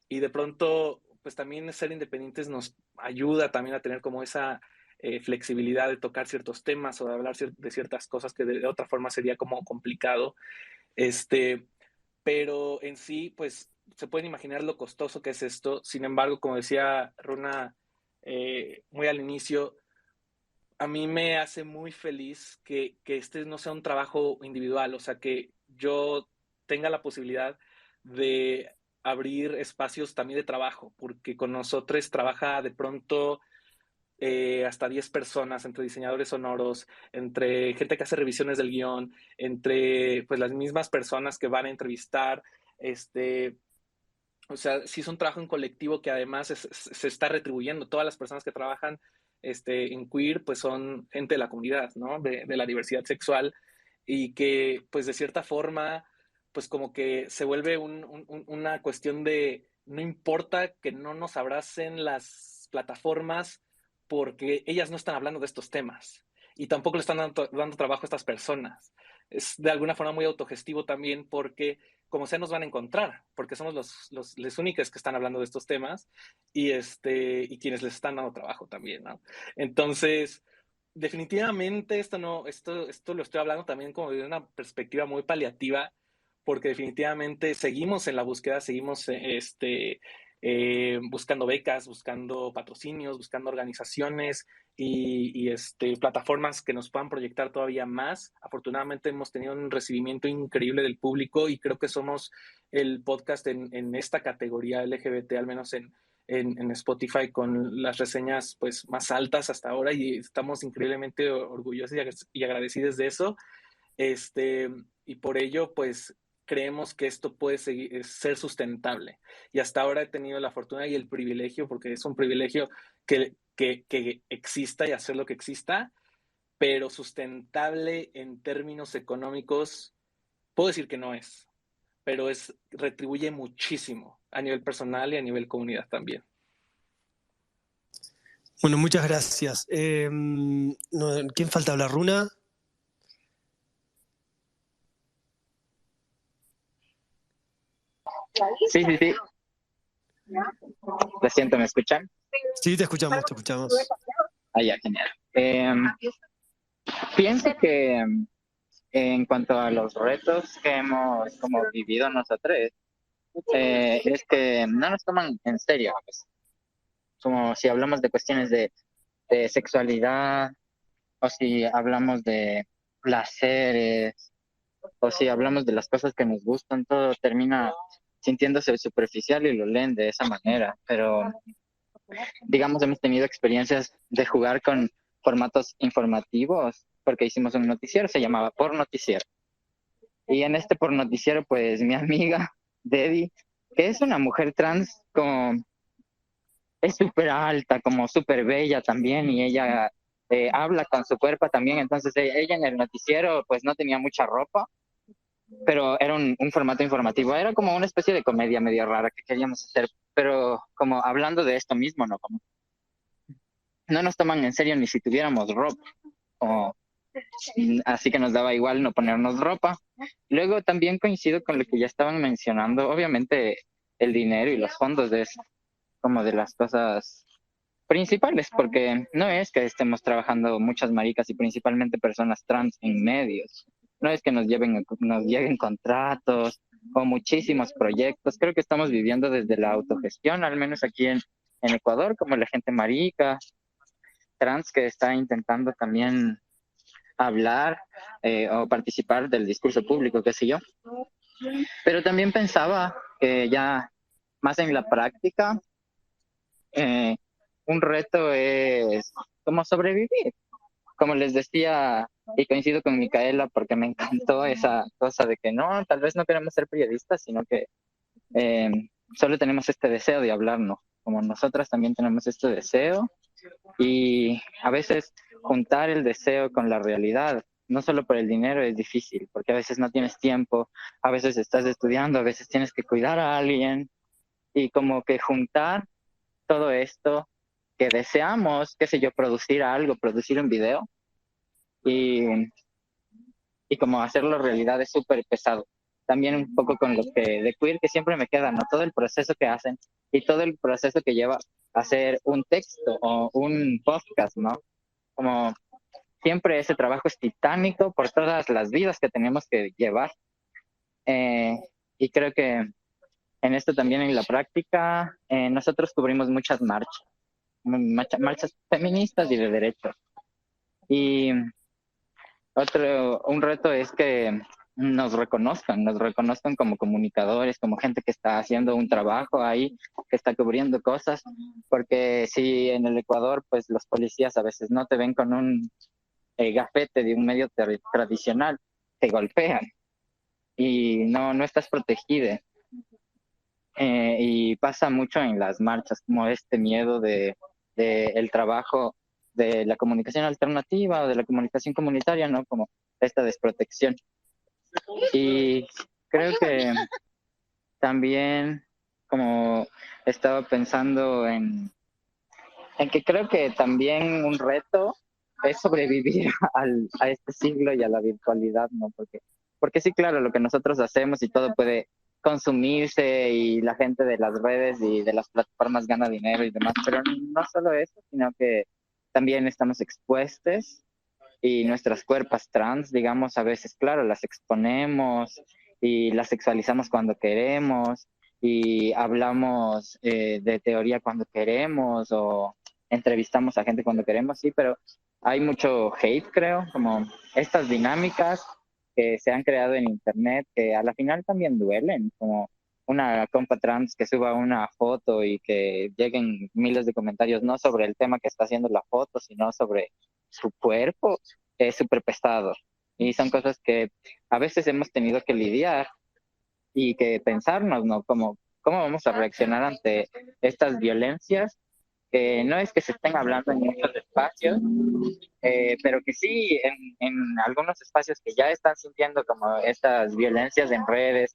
y de pronto, pues también ser independientes nos ayuda también a tener como esa flexibilidad de tocar ciertos temas o de hablar de ciertas cosas que de otra forma sería como complicado. Este, pero en sí, pues se pueden imaginar lo costoso que es esto. Sin embargo, como decía Runa muy al inicio, a mí me hace muy feliz que este no sea un trabajo individual, o sea, que yo tenga la posibilidad de abrir espacios también de trabajo, porque con nosotros trabaja de pronto hasta 10 personas, entre diseñadores sonoros, entre gente que hace revisiones del guión, entre pues las mismas personas que van a entrevistar, o sea, sí es un trabajo en colectivo que además se está retribuyendo. Todas las personas que trabajan en queer, pues son gente de la comunidad, ¿no? De la diversidad sexual, y que, pues de cierta forma, pues como que se vuelve una cuestión de no importa que no nos abracen las plataformas porque ellas no están hablando de estos temas y tampoco le están dando trabajo a estas personas. Es de alguna forma muy autogestivo también porque como sea nos van a encontrar, porque somos los únicos que están hablando de estos temas y quienes les están dando trabajo también, ¿no? Entonces, definitivamente esto lo estoy hablando también como de una perspectiva muy paliativa, porque definitivamente seguimos en la búsqueda, seguimos buscando becas, buscando patrocinios, buscando organizaciones y plataformas que nos puedan proyectar todavía más. Afortunadamente hemos tenido un recibimiento increíble del público y creo que somos el podcast en esta categoría LGBT, al menos en Spotify, con las reseñas pues más altas hasta ahora, y estamos increíblemente orgullosos y agradecidos de eso. Y por ello pues creemos que esto puede ser sustentable. Y hasta ahora he tenido la fortuna y el privilegio, porque es un privilegio que exista y hacer lo que exista, pero sustentable en términos económicos, puedo decir que no es, pero retribuye muchísimo a nivel personal y a nivel comunidad también. Bueno, muchas gracias. ¿Quién falta hablar? ¿Runa? Sí. Lo siento, ¿me escuchan? Sí, te escuchamos. Ah, ya, genial. Pienso que en cuanto a los retos que hemos como vivido nosotros, es que no nos toman en serio, pues. como si hablamos de cuestiones de sexualidad, o si hablamos de placeres, o si hablamos de las cosas que nos gustan, todo termina sintiéndose superficial y lo leen de esa manera. Pero, digamos, hemos tenido experiencias de jugar con formatos informativos, porque hicimos un noticiero, se llamaba Por Noticiero. Y en este Por Noticiero, pues mi amiga Debbie, que es una mujer trans, como es súper alta, como súper bella también, y ella habla con su cuerpo también. Entonces ella en el noticiero pues no tenía mucha ropa, pero era un formato informativo, era como una especie de comedia medio rara que queríamos hacer, pero como hablando de esto mismo, ¿no? Como no nos toman en serio ni si tuviéramos ropa, como, así que nos daba igual no ponernos ropa. Luego también coincido con lo que ya estaban mencionando, obviamente el dinero y los fondos es como de las cosas principales, porque no es que estemos trabajando muchas maricas y principalmente personas trans en medios, no es que nos lleguen contratos o muchísimos proyectos. Creo que estamos viviendo desde la autogestión, al menos aquí en Ecuador, como la gente marica, trans que está intentando también hablar o participar del discurso público, qué sé yo. Pero también pensaba que ya más en la práctica, eh, un reto es como sobrevivir. Como les decía, y coincido con Micaela porque me encantó esa cosa de que no, tal vez no queremos ser periodistas, sino que eh, solo tenemos este deseo de hablarnos, como nosotras también tenemos este deseo, y a veces juntar el deseo con la realidad, no solo por el dinero, es difícil, porque a veces no tienes tiempo, a veces estás estudiando, a veces tienes que cuidar a alguien, y como que juntar todo esto que deseamos, qué sé yo, producir algo, producir un video, y, y como hacerlo realidad es súper pesado. También un poco con lo que de queer que siempre me queda, ¿no? Todo el proceso que hacen y todo el proceso que lleva a hacer un texto o un podcast, ¿no? Como siempre ese trabajo es titánico por todas las vidas que tenemos que llevar. Eh, y creo que en esto también en la práctica, nosotros cubrimos muchas marchas feministas y de derechos. Y un reto es que nos reconozcan como comunicadores, como gente que está haciendo un trabajo ahí, que está cubriendo cosas, porque si en el Ecuador, pues los policías a veces no te ven con un gafete de un medio tradicional, te golpean y no estás protegida. Y pasa mucho en las marchas, como este miedo de el trabajo de la comunicación alternativa o de la comunicación comunitaria, ¿no? Como esta desprotección. Y creo que también, como estaba pensando en que creo que también un reto es sobrevivir a este siglo y a la virtualidad, ¿no? Porque sí, claro, lo que nosotros hacemos y todo puede consumirse y la gente de las redes y de las plataformas gana dinero y demás, pero no solo eso, sino que también estamos expuestos y nuestras cuerpos trans, digamos, a veces, claro, las exponemos y las sexualizamos cuando queremos y hablamos de teoría cuando queremos o entrevistamos a gente cuando queremos, sí, pero hay mucho hate, creo, como estas dinámicas que se han creado en internet que a la final también duelen, como una compa trans que suba una foto y que lleguen miles de comentarios no sobre el tema que está haciendo la foto, sino sobre su cuerpo, es súper pesado. Y son cosas que a veces hemos tenido que lidiar y que pensarnos, ¿no? ¿Cómo vamos a reaccionar ante estas violencias? No es que se estén hablando en muchos espacios, pero que sí en algunos espacios que ya están sintiendo como estas violencias en redes,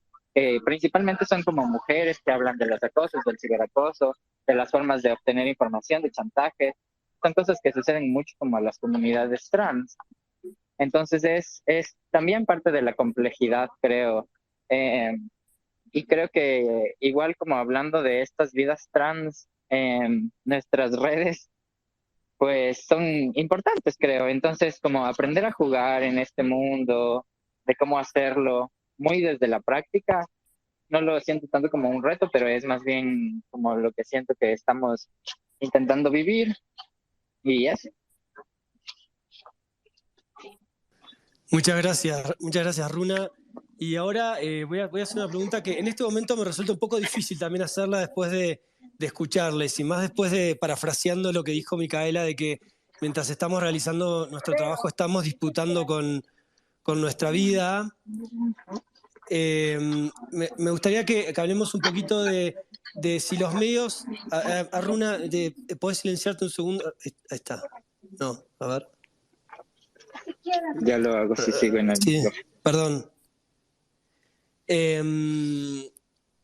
principalmente son como mujeres que hablan de los acosos, del ciberacoso, de las formas de obtener información, de chantaje, son cosas que suceden mucho como a las comunidades trans. Entonces es también parte de la complejidad, creo. Eh, y creo que igual como hablando de estas vidas trans, nuestras redes pues son importantes, creo. Entonces, como aprender a jugar en este mundo, de cómo hacerlo, muy desde la práctica, no lo siento tanto como un reto, pero es más bien como lo que siento que estamos intentando vivir y eso. Muchas gracias Runa. Y ahora voy a hacer una pregunta que en este momento me resulta un poco difícil también hacerla después de escucharles y más después de parafraseando lo que dijo Micaela de que mientras estamos realizando nuestro trabajo estamos disputando con nuestra vida. Me gustaría que hablemos un poquito de si los medios... Runa, ¿podés silenciarte un segundo? Ahí está. No, a ver. Ya lo hago si sigo en el Sí, micrófono. perdón.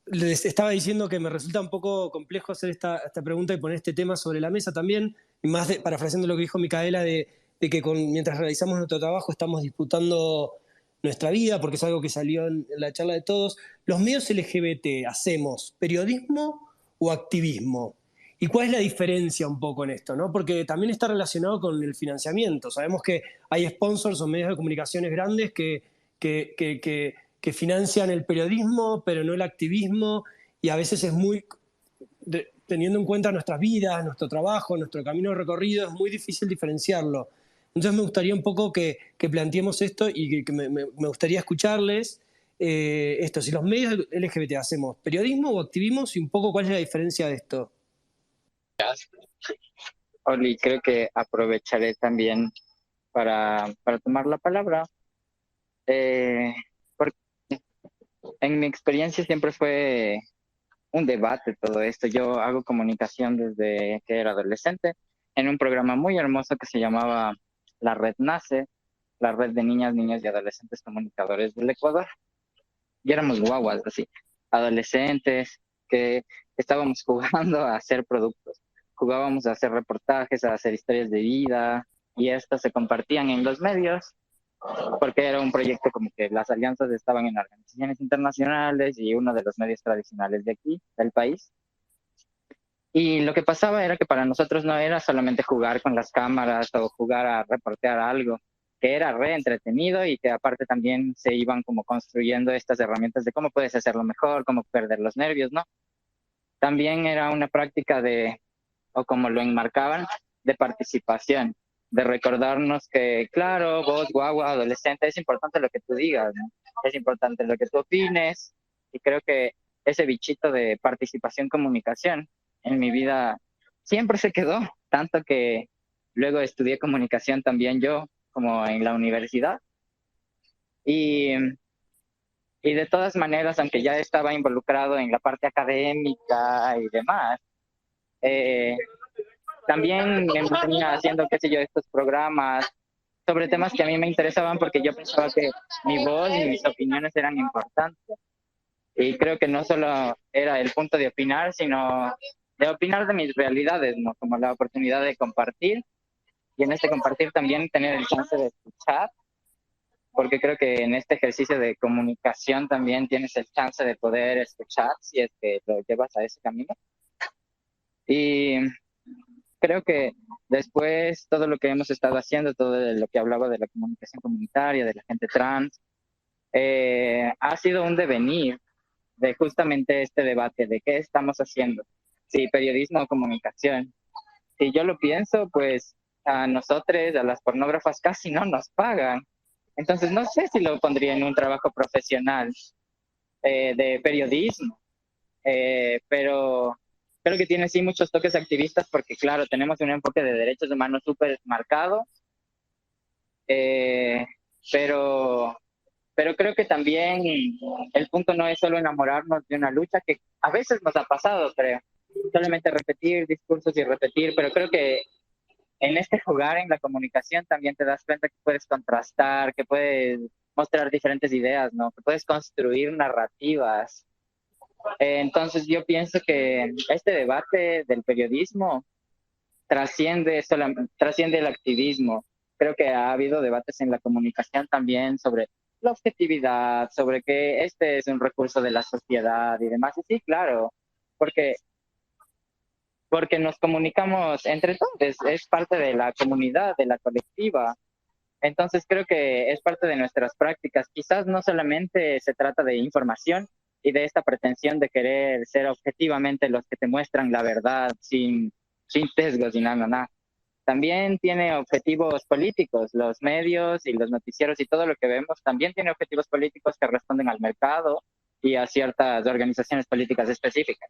Les estaba diciendo que me resulta un poco complejo hacer esta pregunta y poner este tema sobre la mesa también, y más parafraseando lo que dijo Micaela, de que mientras realizamos nuestro trabajo estamos disputando nuestra vida, porque es algo que salió en la charla de todos. ¿Los medios LGBT hacemos periodismo o activismo? ¿Y cuál es la diferencia un poco en esto, ¿no? Porque también está relacionado con el financiamiento. Sabemos que hay sponsors o medios de comunicaciones grandes que financian el periodismo, pero no el activismo, y a veces es muy, teniendo en cuenta nuestras vidas, nuestro trabajo, nuestro camino recorrido, es muy difícil diferenciarlo. Entonces me gustaría un poco que planteemos esto y que me gustaría escucharles esto, si los medios LGBT hacemos periodismo o activismo y un poco cuál es la diferencia de esto. Oli, creo que aprovecharé también para tomar la palabra, porque en mi experiencia siempre fue un debate todo esto. Yo hago comunicación desde que era adolescente en un programa muy hermoso que se llamaba La Red Nace, la red de niñas, niños y adolescentes comunicadores del Ecuador. Y éramos guaguas, así, adolescentes que estábamos jugando a hacer productos. Jugábamos a hacer reportajes, a hacer historias de vida, y estas se compartían en los medios, porque era un proyecto como que las alianzas estaban en organizaciones internacionales y uno de los medios tradicionales de aquí, del país. Y lo que pasaba era que para nosotros no era solamente jugar con las cámaras o jugar a reportear algo, que era re entretenido y que aparte también se iban como construyendo estas herramientas de cómo puedes hacerlo mejor, cómo perder los nervios, ¿no? También era una práctica de, o como lo enmarcaban, de participación, de recordarnos que, claro, vos, guagua, adolescente, es importante lo que tú digas, ¿no? Es importante lo que tú opines, y creo que ese bichito de participación, comunicación, en mi vida siempre se quedó, tanto que luego estudié comunicación también yo, como en la universidad, y, y de todas maneras, aunque ya estaba involucrado en la parte académica y demás, eh, también me mantenía haciendo, qué sé yo, estos programas sobre temas que a mí me interesaban porque yo pensaba que mi voz y mis opiniones eran importantes. Y creo que no solo era el punto de opinar, sino de opinar de mis realidades, ¿no? Como la oportunidad de compartir y en este compartir también tener el chance de escuchar, porque creo que en este ejercicio de comunicación también tienes el chance de poder escuchar si es que lo llevas a ese camino. Y creo que después todo lo que hemos estado haciendo, todo lo que hablaba de la comunicación comunitaria, de la gente trans, ha sido un devenir de justamente este debate de qué estamos haciendo, si periodismo o comunicación. Si yo lo pienso, pues a nosotros, a las pornógrafas, casi no nos pagan. Entonces no sé si lo pondría en un trabajo profesional de periodismo, pero creo que tiene sí muchos toques activistas porque, claro, tenemos un enfoque de derechos humanos súper marcado, eh, pero, pero creo que también el punto no es solo enamorarnos de una lucha, que a veces nos ha pasado, creo, solamente repetir discursos y repetir, pero creo que en este jugar en la comunicación también te das cuenta que puedes contrastar, que puedes mostrar diferentes ideas, ¿no? Que puedes construir narrativas. Entonces yo pienso que este debate del periodismo trasciende el activismo. Creo que ha habido debates en la comunicación también sobre la objetividad, sobre que este es un recurso de la sociedad y demás. Y sí, claro, porque, porque nos comunicamos entre todos, es parte de la comunidad, de la colectiva. Entonces creo que es parte de nuestras prácticas. Quizás no solamente se trata de información y de esta pretensión de querer ser objetivamente los que te muestran la verdad sin sin sesgos y nada. También tiene objetivos políticos, los medios y los noticieros y todo lo que vemos también tiene objetivos políticos que responden al mercado y a ciertas organizaciones políticas específicas.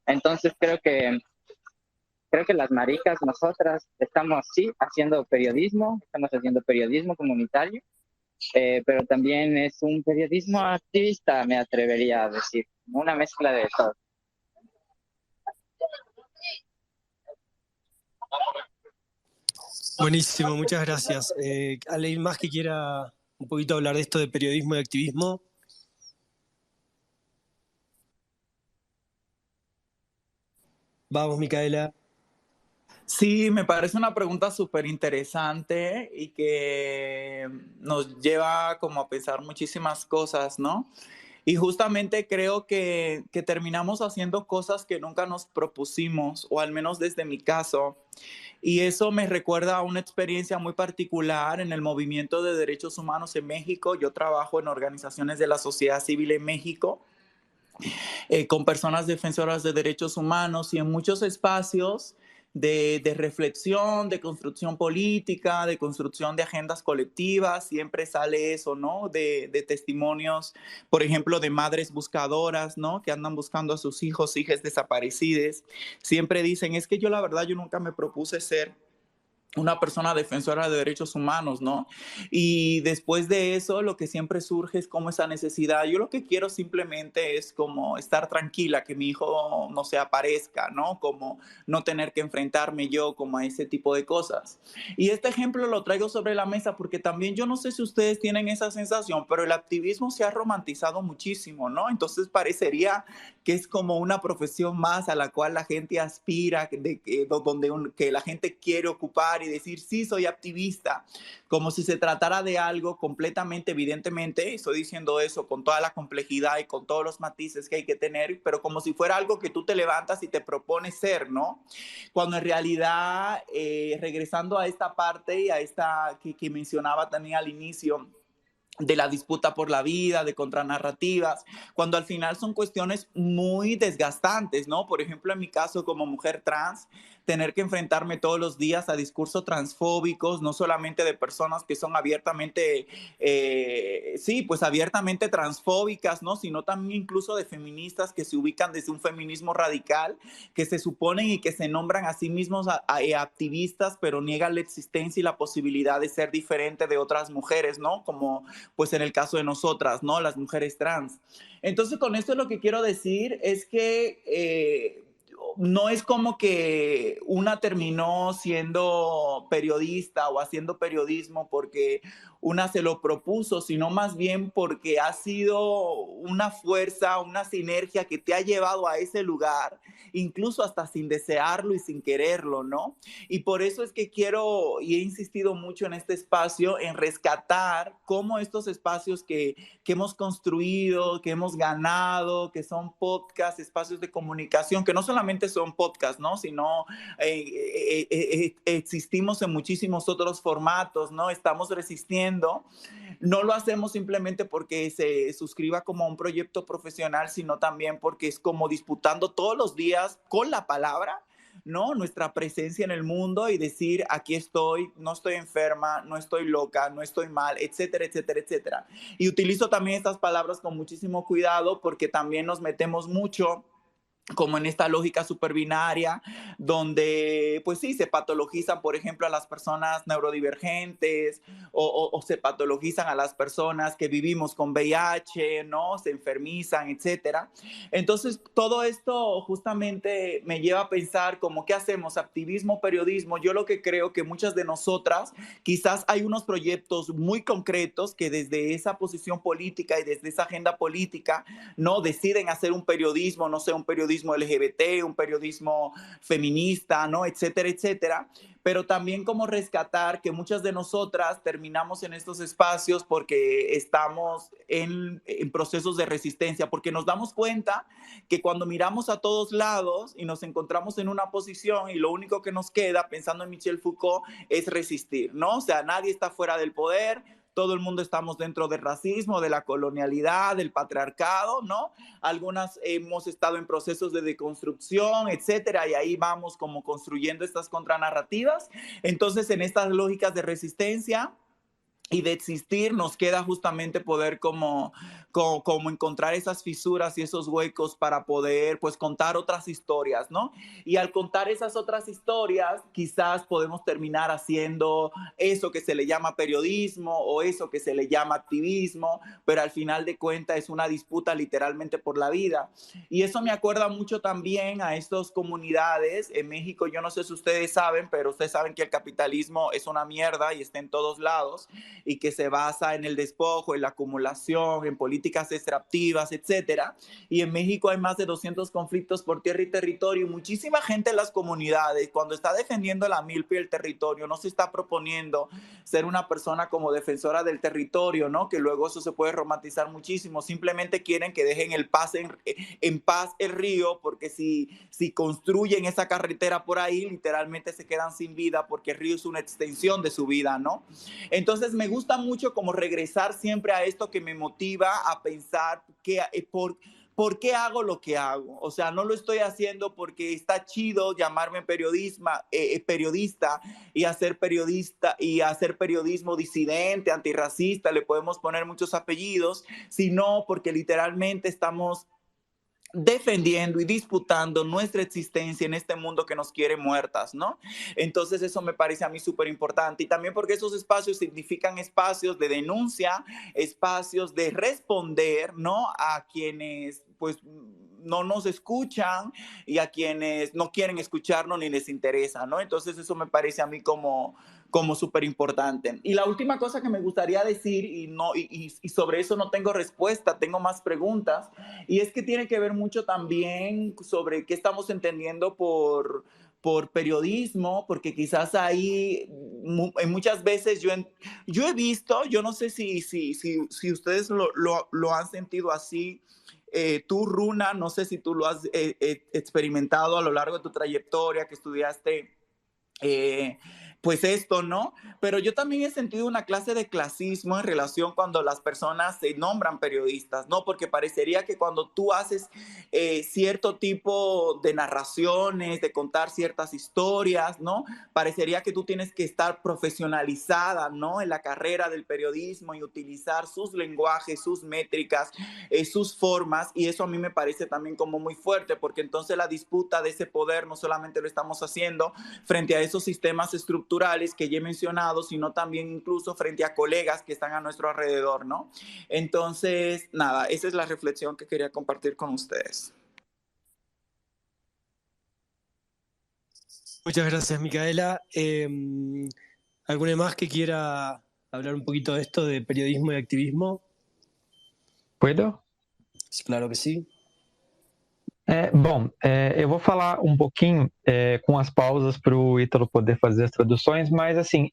Entonces creo que las maricas, nosotras, estamos sí haciendo periodismo, estamos haciendo periodismo comunitario, pero también es un periodismo activista, me atrevería a decir, una mezcla de todo. Buenísimo, muchas gracias. ¿Alguien más que quiera un poquito hablar de esto de periodismo y activismo? Vamos, Micaela. Sí, me parece una pregunta súper interesante y que nos lleva como a pensar muchísimas cosas, ¿no? Y justamente creo que terminamos haciendo cosas que nunca nos propusimos, o al menos desde mi caso. Y eso me recuerda a una experiencia muy particular en el movimiento de derechos humanos en México. Yo trabajo en organizaciones de la sociedad civil en México, con personas defensoras de derechos humanos y en muchos espacios de reflexión, de construcción política, de construcción de agendas colectivas, siempre sale eso, ¿no? De testimonios, por ejemplo, de madres buscadoras, ¿no? Que andan buscando a sus hijos, hijas desaparecidas. Siempre dicen, es que yo la verdad, yo nunca me propuse ser una persona defensora de derechos humanos, ¿no? Y después de eso, lo que siempre surge es como esa necesidad. Yo lo que quiero simplemente es como estar tranquila, que mi hijo no se aparezca, ¿no? Como no tener que enfrentarme yo como a ese tipo de cosas. Y este ejemplo lo traigo sobre la mesa porque también yo no sé si ustedes tienen esa sensación, pero el activismo se ha romantizado muchísimo, ¿no? Entonces parecería que es como una profesión más a la cual la gente aspira, que la gente quiere ocupar y decir, sí, soy activista, como si se tratara de algo completamente, evidentemente, estoy diciendo eso con toda la complejidad y con todos los matices que hay que tener, pero como si fuera algo que tú te levantas y te propones ser, ¿no? Cuando en realidad, regresando a esta parte y a esta que mencionaba también al inicio, de la disputa por la vida, de contranarrativas, cuando al final son cuestiones muy desgastantes, ¿no? Por ejemplo, en mi caso como mujer trans, tener que enfrentarme todos los días a discursos transfóbicos, no solamente de personas que son abiertamente, sí, pues abiertamente transfóbicas, ¿no? Sino también incluso de feministas que se ubican desde un feminismo radical, que se suponen y que se nombran a sí mismos activistas, pero niegan la existencia y la posibilidad de ser diferente de otras mujeres, ¿no? Como pues en el caso de nosotras, ¿no? Las mujeres trans. Entonces, con esto lo que quiero decir es que no es como que una terminó siendo periodista o haciendo periodismo porque una se lo propuso, sino más bien porque ha sido una fuerza, una sinergia que te ha llevado a ese lugar, incluso hasta sin desearlo y sin quererlo, ¿no? Y por eso es que quiero, y he insistido mucho en este espacio, en rescatar cómo estos espacios que hemos construido, que hemos ganado, que son podcasts, espacios de comunicación, que no solamente son podcasts, ¿no? Sino existimos en muchísimos otros formatos, ¿no? Estamos resistiendo. No lo hacemos simplemente porque se suscriba como a un proyecto profesional, sino también porque es como disputando todos los días con la palabra, ¿no? Nuestra presencia en el mundo y decir, aquí estoy, no estoy enferma, no estoy loca, no estoy mal, etcétera, etcétera, etcétera. Y utilizo también estas palabras con muchísimo cuidado porque también nos metemos mucho como en esta lógica superbinaria, donde pues sí, se patologizan, por ejemplo, a las personas neurodivergentes o se patologizan a las personas que vivimos con VIH, ¿no? Se enfermizan, etcétera. Entonces, todo esto justamente me lleva a pensar como, ¿qué hacemos? Activismo, periodismo. Yo lo que creo que muchas de nosotras, quizás hay unos proyectos muy concretos que desde esa posición política y desde esa agenda política, ¿no? Deciden hacer un periodismo, no sé, un periodismo LGBT, un periodismo feminista, ¿no? Etcétera, etcétera. Pero también como rescatar que muchas de nosotras terminamos en estos espacios porque estamos en procesos de resistencia, porque nos damos cuenta que cuando miramos a todos lados y nos encontramos en una posición y lo único que nos queda, pensando en Michel Foucault, es resistir, ¿no? O sea, nadie está fuera del poder, todo el mundo estamos dentro del racismo, de la colonialidad, del patriarcado, ¿no? Algunas hemos estado en procesos de deconstrucción, etcétera, y ahí vamos como construyendo estas contranarrativas. Entonces, en estas lógicas de resistencia y de existir, nos queda justamente poder como encontrar esas fisuras y esos huecos para poder pues contar otras historias, ¿no? Y al contar esas otras historias, quizás podemos terminar haciendo eso que se le llama periodismo o eso que se le llama activismo, pero al final de cuentas es una disputa literalmente por la vida. Y eso me acuerda mucho también a estas comunidades. En México, yo no sé si ustedes saben, pero ustedes saben que el capitalismo es una mierda y está en todos lados, y que se basa en el despojo, en la acumulación, en políticas extractivas, etcétera. Y en México hay más de 200 conflictos por tierra y territorio, y muchísima gente en las comunidades, cuando está defendiendo la milpa y el territorio, no se está proponiendo ser una persona como defensora del territorio, ¿no? Que luego eso se puede romantizar muchísimo. Simplemente quieren que dejen en paz el río, porque si construyen esa carretera por ahí, literalmente se quedan sin vida, porque el río es una extensión de su vida, ¿no? Entonces me gusta mucho como regresar siempre a esto que me motiva a pensar ¿por qué hago lo que hago? O sea, no lo estoy haciendo porque está chido llamarme periodista y hacer periodismo disidente, antirracista, le podemos poner muchos apellidos, sino porque literalmente estamos defendiendo y disputando nuestra existencia en este mundo que nos quiere muertas, ¿no? Entonces eso me parece a mí súper importante, y también porque esos espacios significan espacios de denuncia, espacios de responder, ¿no? A quienes pues no nos escuchan y a quienes no quieren escucharnos ni les interesa, ¿no? Entonces eso me parece a mí como súper importante. Y la última cosa que me gustaría decir, y sobre eso no tengo respuesta, tengo más preguntas, y es que tiene que ver mucho también sobre qué estamos entendiendo por periodismo, porque quizás ahí muchas veces yo he visto, yo no sé si ustedes lo han sentido así. Tú, Runa, no sé si tú lo has experimentado a lo largo de tu trayectoria, que estudiaste pues esto, ¿no? Pero yo también he sentido una clase de clasismo en relación cuando las personas se nombran periodistas, ¿no? Porque parecería que cuando tú haces cierto tipo de narraciones, de contar ciertas historias, ¿no? Parecería que tú tienes que estar profesionalizada, ¿no? En la carrera del periodismo y utilizar sus lenguajes, sus métricas, sus formas, y eso a mí me parece también como muy fuerte, porque entonces la disputa de ese poder no solamente lo estamos haciendo frente a esos sistemas estructurales que ya he mencionado, sino también incluso frente a colegas que están a nuestro alrededor, ¿no? Entonces, nada, esa es la reflexión que quería compartir con ustedes. Muchas gracias, Micaela. ¿Alguna más que quiera hablar un poquito de esto, de periodismo y activismo? ¿Puedo? Claro que sí. Bom, eu vou falar um pouquinho com as pausas para o Ítalo poder fazer as traduções, mas assim,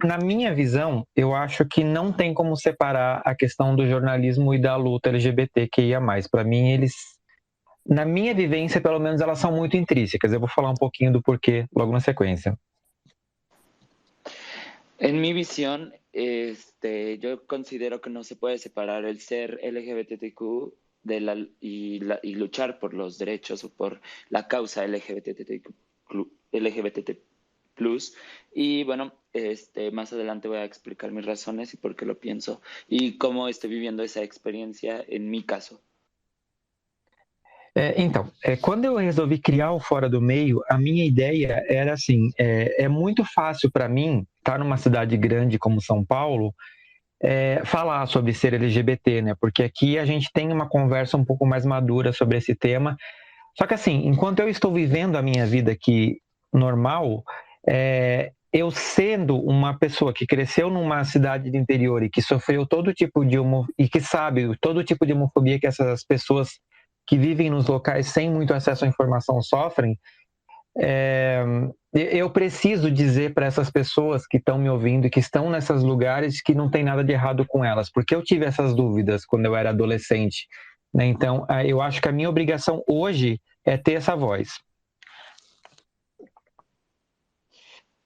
na minha visão, eu acho que não tem como separar a questão do jornalismo e da luta LGBTQIA+. Para mim, eles, na minha vivência, pelo menos, elas são muito intrínsecas. Eu vou falar um pouquinho do porquê logo na sequência. En mi visión, yo considero que no se puede separar el ser LGBTQ y luchar por los derechos o por la causa LGBT+. Y bueno, más adelante voy a explicar mis razones y por qué lo pienso y cómo estoy viviendo esa experiencia en mi caso. Então, quando eu resolvi criar o Fora do Meio, a minha ideia era assim, é muito fácil para mim, estar numa cidade grande como São Paulo, falar sobre ser LGBT, né? Porque aqui a gente tem uma conversa um pouco mais madura sobre esse tema. Só que assim, enquanto eu estou vivendo a minha vida aqui normal, eu sendo uma pessoa que cresceu numa cidade de interior e que sofreu todo tipo de e que sabe todo tipo de homofobia que essas pessoas que vivem nos locais sem muito acesso à informação sofrem, eu preciso dizer para essas pessoas que estão me ouvindo e que estão nesses lugares que não tem nada de errado com elas, porque eu tive essas dúvidas quando eu era adolescente, né? Então, eu acho que a minha obrigação hoje é ter essa voz.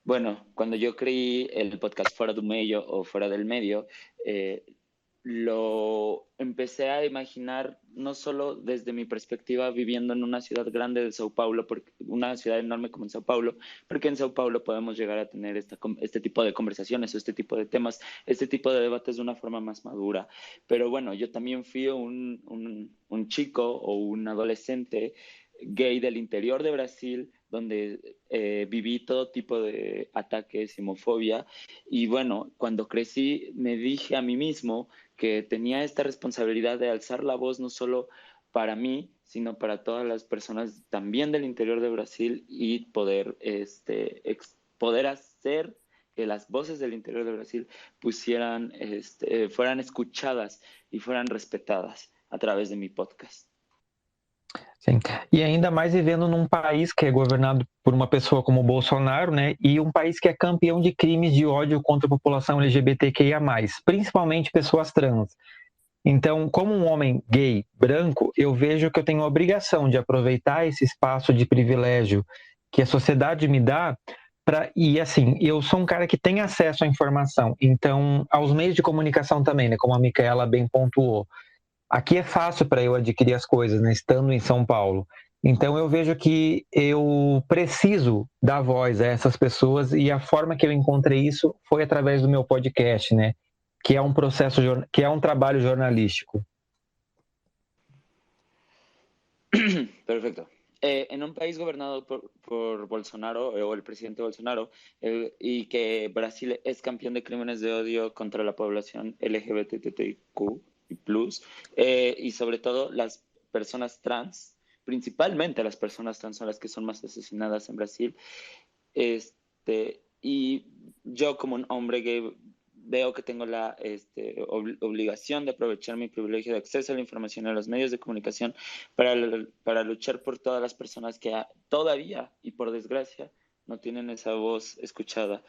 Bueno, cuando yo creí el podcast Fuera do Medio o Fuera del Medio, lo empecé a imaginar no solo desde mi perspectiva viviendo en una ciudad grande de Sao Paulo, una ciudad enorme como en Sao Paulo, porque en Sao Paulo podemos llegar a tener este tipo de conversaciones o este tipo de temas, este tipo de debates de una forma más madura. Pero bueno, yo también fui un chico o un adolescente gay del interior de Brasil, donde viví todo tipo de ataques y homofobia. Y bueno, cuando crecí me dije a mí mismo que tenía esta responsabilidad de alzar la voz no solo para mí, sino para todas las personas también del interior de Brasil y poder, poder hacer que las voces del interior de Brasil fueran escuchadas y fueran respetadas a través de mi podcast. Sim. E ainda mais vivendo num país que é governado por uma pessoa como o Bolsonaro, né? E um país que é campeão de crimes de ódio contra a população LGBTQIA+, principalmente pessoas trans. Então, como um homem gay, branco, eu vejo que eu tenho a obrigação de aproveitar esse espaço de privilégio que a sociedade me dá e assim, eu sou um cara que tem acesso à informação, então, aos meios de comunicação também, né? Como a Micaela bem pontuou. Aqui é fácil para eu adquirir as coisas, né, estando em São Paulo. Então eu vejo que eu preciso dar voz a essas pessoas e a forma que eu encontrei isso foi através do meu podcast, né? Que é um processo, que é um trabalho jornalístico. Perfecto. En un país gobernado por Bolsonaro o el presidente Bolsonaro y que Brasil es campeón de crímenes de odio contra la población LGBTQ y plus, y sobre todo las personas trans, principalmente las personas trans son las que son más asesinadas en Brasil. Y yo como un hombre gay veo que tengo la obligación de aprovechar mi privilegio de acceso a la información y a los medios de comunicación para luchar por todas las personas que todavía y por desgracia no tienen esa voz escuchada.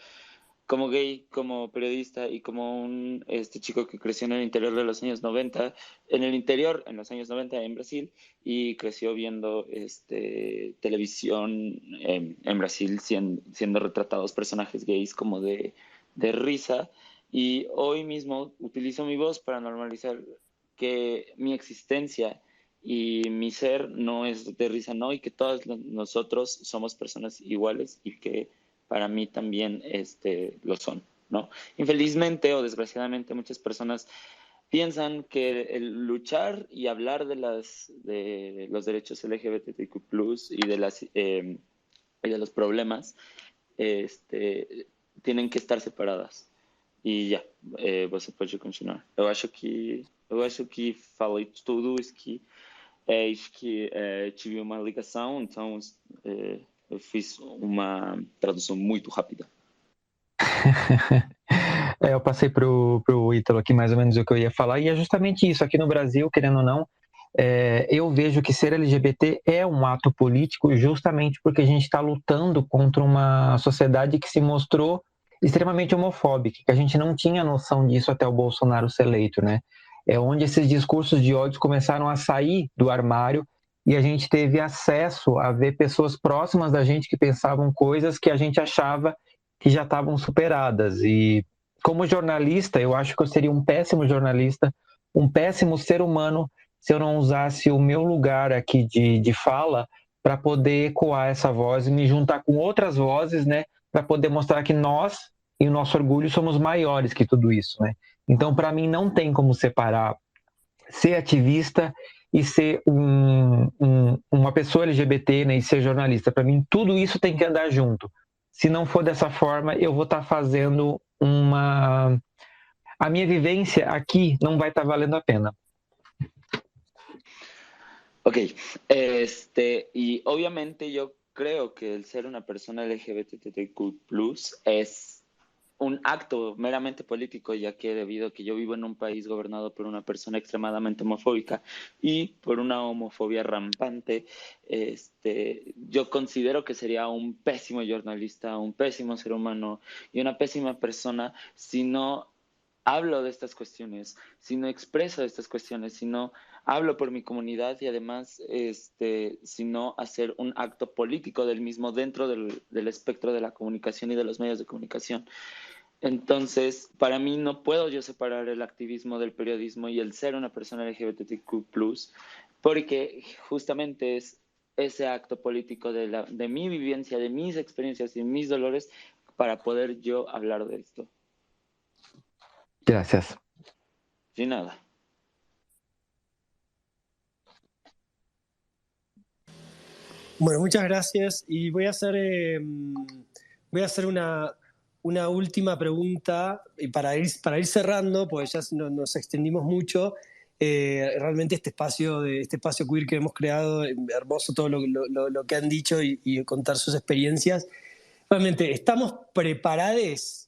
Como gay, como periodista y como un chico que creció en el interior de los años 90, en los años 90 en Brasil, y creció viendo televisión en Brasil siendo retratados personajes gays como de risa, y hoy mismo utilizo mi voz para normalizar que mi existencia y mi ser no es de risa, no, y que todos nosotros somos personas iguales y que para mí también lo son, ¿no? Infelizmente o desgraciadamente muchas personas piensan que el luchar y hablar de los derechos LGBTQ+, y de los problemas tienen que estar separadas. E já, você pode continuar. Eu acho que falei tudo isso que tive uma ligação, então eu fiz uma tradução muito rápida. Eu passei pro Ítalo aqui mais ou menos o que eu ia falar, e é justamente isso. Aqui no Brasil, querendo ou não, eu vejo que ser LGBT é um ato político justamente porque a gente está lutando contra uma sociedade que se mostrou extremamente homofóbica, que a gente não tinha noção disso até o Bolsonaro ser eleito, né? É onde esses discursos de ódio começaram a sair do armário e a gente teve acesso a ver pessoas próximas da gente que pensavam coisas que a gente achava que já estavam superadas. E como jornalista, eu acho que eu seria um péssimo jornalista, um péssimo ser humano se eu não usasse o meu lugar aqui de fala para poder ecoar essa voz e me juntar com outras vozes, né? Para poder mostrar que nós e o nosso orgulho somos maiores que tudo isso, né? Então, para mim, não tem como separar ser ativista e ser uma pessoa LGBT, né, e ser jornalista. Para mim, tudo isso tem que andar junto. Se não for dessa forma, eu vou estar fazendo a minha vivência aqui não vai estar valendo a pena. Ok, y obviamente yo creo que el ser una persona LGBTQ+ es un acto meramente político, ya que debido a que yo vivo en un país gobernado por una persona extremadamente homofóbica y por una homofobia rampante, yo considero que sería un pésimo jornalista, un pésimo ser humano y una pésima persona si no hablo de estas cuestiones, si no expreso estas cuestiones, si no hablo por mi comunidad y además si no hacer un acto político del mismo dentro del espectro de la comunicación y de los medios de comunicación. Entonces, para mí no puedo yo separar el activismo del periodismo y el ser una persona LGBTQ+, porque justamente es ese acto político de mi vivencia, de mis experiencias y mis dolores para poder yo hablar de esto. Gracias. Sin nada. Bueno, muchas gracias. Y voy a hacer una última pregunta y para ir cerrando, porque ya nos extendimos mucho. Realmente este espacio queer que hemos creado, hermoso todo lo que han dicho y contar sus experiencias. Realmente, ¿estamos preparados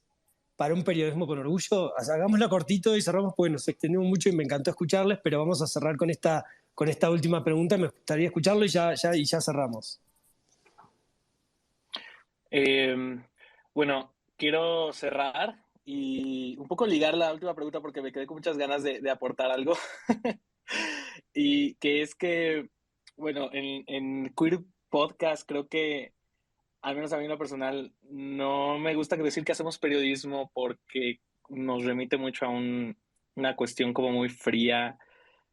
para un periodismo con orgullo? O sea, hagámoslo cortito y cerramos, porque nos extendimos mucho y me encantó escucharles, pero vamos a cerrar con esta última pregunta. Me gustaría escucharlo y ya cerramos. Bueno, quiero cerrar y un poco ligar la última pregunta porque me quedé con muchas ganas de aportar algo. Y que es que, bueno, en Queer Podcast creo que, al menos a mí en lo personal, no me gusta decir que hacemos periodismo porque nos remite mucho a una cuestión como muy fría,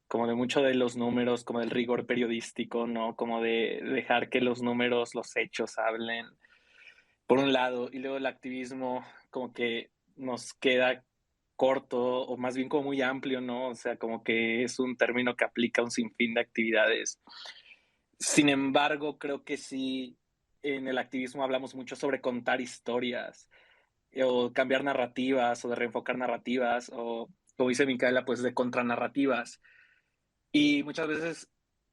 como de mucho de los números, como del rigor periodístico, ¿no? Como de dejar que los números, los hechos hablen, por un lado, y luego el activismo como que nos queda corto o más bien como muy amplio, ¿no? O sea, como que es un término que aplica a un sinfín de actividades. Sin embargo, creo que sí, en el activismo hablamos mucho sobre contar historias o cambiar narrativas o de reenfocar narrativas o, como dice Micaela, pues de contranarrativas. Y muchas veces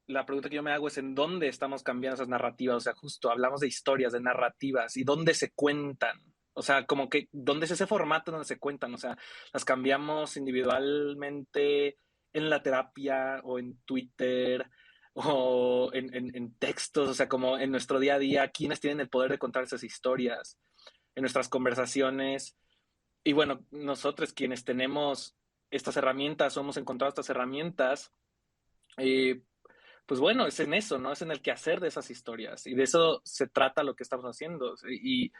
la pregunta que yo me hago es en dónde estamos cambiando esas narrativas. O sea, justo hablamos de historias, de narrativas y dónde se cuentan. O sea, como que dónde es ese formato donde se cuentan. O sea, las cambiamos individualmente en la terapia o en Twitter o en textos. O sea, como en nuestro día a día, ¿quiénes tienen el poder de contar esas historias? En nuestras conversaciones. Y bueno, nosotros quienes tenemos estas herramientas o hemos encontrado estas herramientas, eh, pues bueno, es en eso, ¿no? Es en el quehacer de esas historias y de eso se trata lo que estamos haciendo y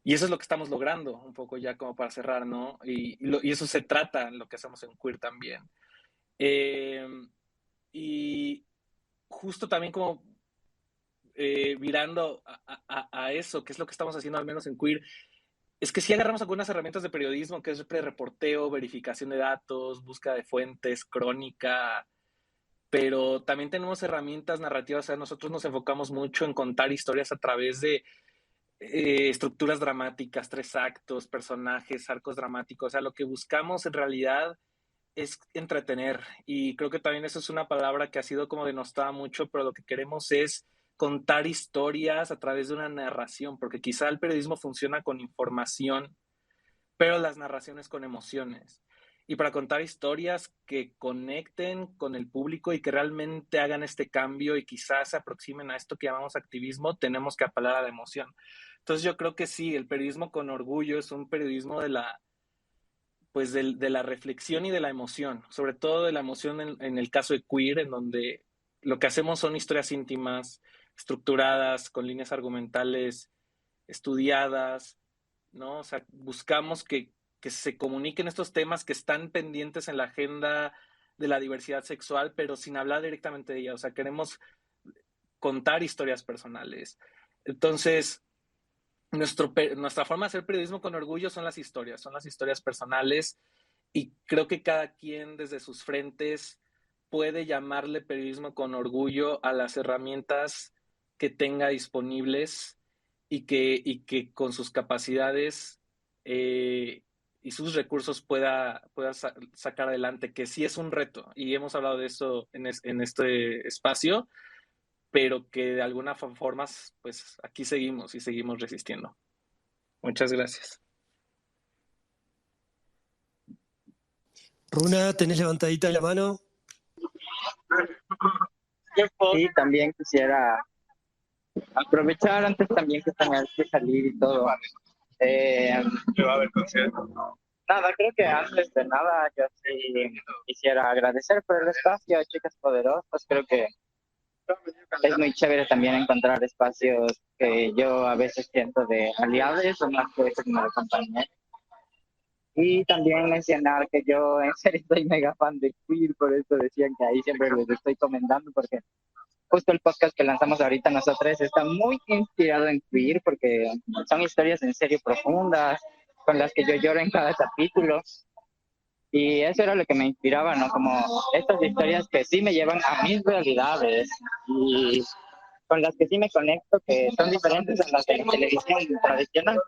eso es lo que estamos logrando, un poco ya como para cerrar, ¿no? Y eso se trata en lo que hacemos en Queer también. Eh, y justo también como mirando a eso, que es lo que estamos haciendo al menos en Queer, es que si agarramos algunas herramientas de periodismo, que es pre-reporteo, verificación de datos, búsqueda de fuentes, crónica, pero también tenemos herramientas narrativas. O sea, nosotros nos enfocamos mucho en contar historias a través de estructuras dramáticas, 3 actos, personajes, arcos dramáticos. O sea, lo que buscamos en realidad es entretener y creo que también eso es una palabra que ha sido como denostada mucho, pero lo que queremos es contar historias a través de una narración, porque quizá el periodismo funciona con información, pero las narraciones con emociones. Y para contar historias que conecten con el público y que realmente hagan este cambio y quizás se aproximen a esto que llamamos activismo, tenemos que apelar a la emoción. Entonces yo creo que sí, el periodismo con orgullo es un periodismo pues de la reflexión y de la emoción, sobre todo de la emoción en el caso de Queer, en donde lo que hacemos son historias íntimas, estructuradas, con líneas argumentales estudiadas, ¿no? O sea, buscamos que se comuniquen estos temas que están pendientes en la agenda de la diversidad sexual, pero sin hablar directamente de ella. O sea, queremos contar historias personales. Entonces, nuestra forma de hacer periodismo con orgullo son las historias personales, y creo que cada quien desde sus frentes puede llamarle periodismo con orgullo a las herramientas que tenga disponibles y que con sus capacidades y sus recursos pueda sacar adelante, que sí es un reto, y hemos hablado de eso en este espacio, pero que de alguna forma, pues aquí seguimos y seguimos resistiendo. Muchas gracias. Runa, ¿tenés levantadita la mano? Sí, también quisiera aprovechar antes también que tengas que salir y todo. Nada, creo que antes de nada yo sí quisiera agradecer por el espacio, chicas poderosas. Creo que es muy chévere también encontrar espacios que yo a veces siento de aliados o más que eso como de compañeros. Y también mencionar que yo en serio soy mega fan de Queer, por eso decían que ahí siempre les estoy comentando, porque justo el podcast que lanzamos ahorita nosotros está muy inspirado en Queer, porque son historias en serio profundas, con las que yo lloro en cada capítulo. Y eso era lo que me inspiraba, ¿no? Como estas historias que sí me llevan a mis realidades y con las que sí me conecto, que son diferentes a las de la televisión tradicional.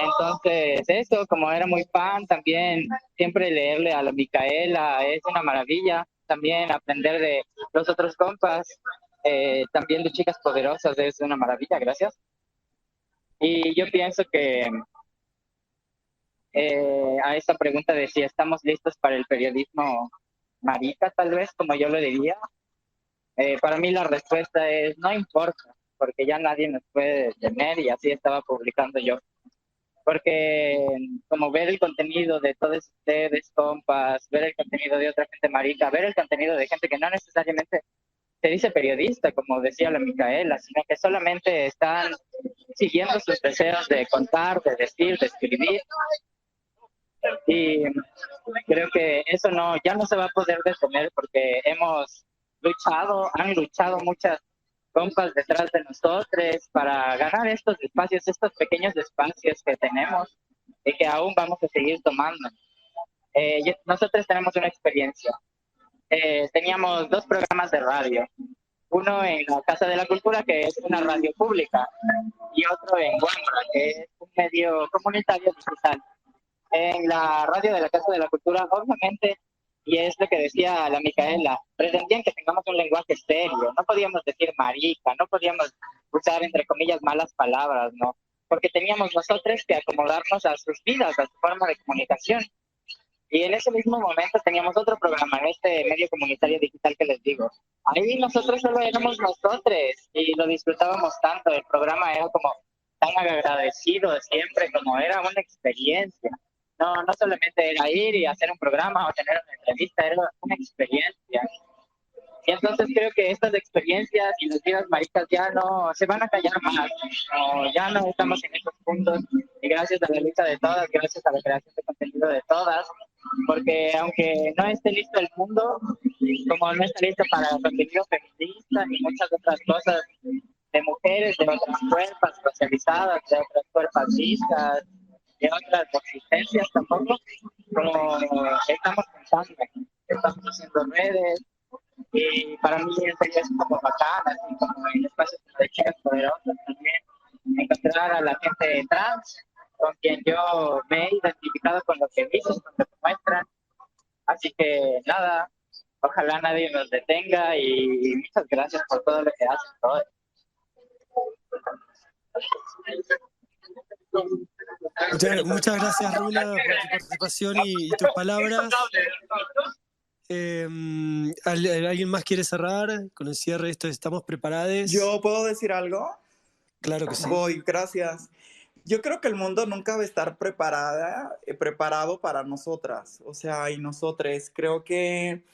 Entonces, eso, como era muy fan, también siempre leerle a la Micaela es una maravilla. También aprender de los otros compas, también de Chicas Poderosas es una maravilla, gracias. Y yo pienso que a esta pregunta de si estamos listos para el periodismo marica, tal vez, como yo lo diría, para mí la respuesta es no importa, porque ya nadie nos puede detener y así estaba publicando yo. Porque como ver el contenido de todos ustedes, compas, ver el contenido de otra gente marica, ver el contenido de gente que no necesariamente se dice periodista, como decía la Micaela, sino que solamente están siguiendo sus deseos de contar, de decir, de escribir. Y creo que eso no, ya no se va a poder detener porque han luchado muchas compas detrás de nosotros para ganar estos espacios, estos pequeños espacios que tenemos y que aún vamos a seguir tomando. Nosotros tenemos una experiencia. Teníamos 2 programas de radio, uno en la Casa de la Cultura, que es una radio pública, y otro en Guambra, que es un medio comunitario digital. En la radio de la Casa de la Cultura, obviamente, y es lo que decía la Micaela, pretendían que tengamos un lenguaje serio, no podíamos decir marica, no podíamos usar, entre comillas, malas palabras, ¿no? Porque teníamos nosotros que acomodarnos a sus vidas, a su forma de comunicación. Y en ese mismo momento teníamos otro programa, en este medio comunitario digital que les digo. Ahí nosotros solo éramos nosotros y lo disfrutábamos tanto. El programa era como tan agradecido siempre, como era una experiencia. No solamente era ir y hacer un programa o tener una entrevista, era una experiencia. Y entonces creo que estas experiencias y las vidas maricas ya no se van a callar más, no, ya no estamos en esos puntos y gracias a la lucha de todas, gracias a la creación de contenido de todas, porque aunque no esté listo el mundo, como no está listo para contenido feminista ni muchas otras cosas de mujeres, de otras cuerpas socializadas, de otras cuerpas vistas, de otras existencias tampoco, como estamos pensando, estamos haciendo redes, y para mí eso es como bacán, así como en espacios de chicas poderosas también, encontrar a la gente trans, con quien yo me he identificado con lo que dicen, con lo que muestran. Así que nada, ojalá nadie nos detenga y muchas gracias por todo lo que hacen todos. Muchas gracias, Runa, por tu participación y tus palabras. ¿Alguien más quiere cerrar? Con el cierre de esto, ¿estamos preparados? ¿Yo puedo decir algo? Claro que sí. Voy, gracias. Yo creo que el mundo nunca va a estar preparado para nosotras, o sea, y nosotros. Creo que,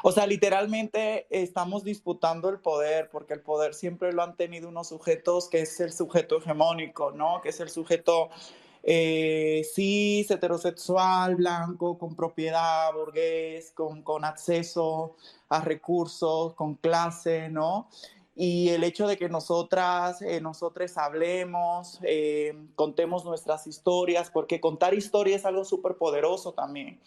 o sea, literalmente estamos disputando el poder, porque el poder siempre lo han tenido unos sujetos que es el sujeto hegemónico, ¿no? Que es el sujeto cis, heterosexual, blanco, con propiedad, burgués, con acceso a recursos, con clase, ¿no? Y el hecho de que nosotros hablemos, contemos nuestras historias, porque contar historia es algo súper poderoso también.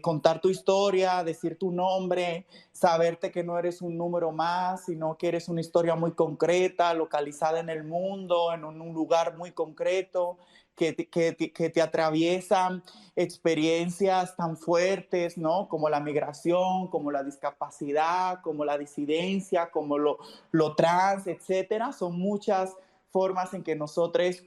Contar tu historia, decir tu nombre, saberte que no eres un número más, sino que eres una historia muy concreta, localizada en el mundo, en un lugar muy concreto, que te atraviesan experiencias tan fuertes, ¿no? Como la migración, como la discapacidad, como la disidencia, como lo trans, etcétera. Son muchas formas en que nosotros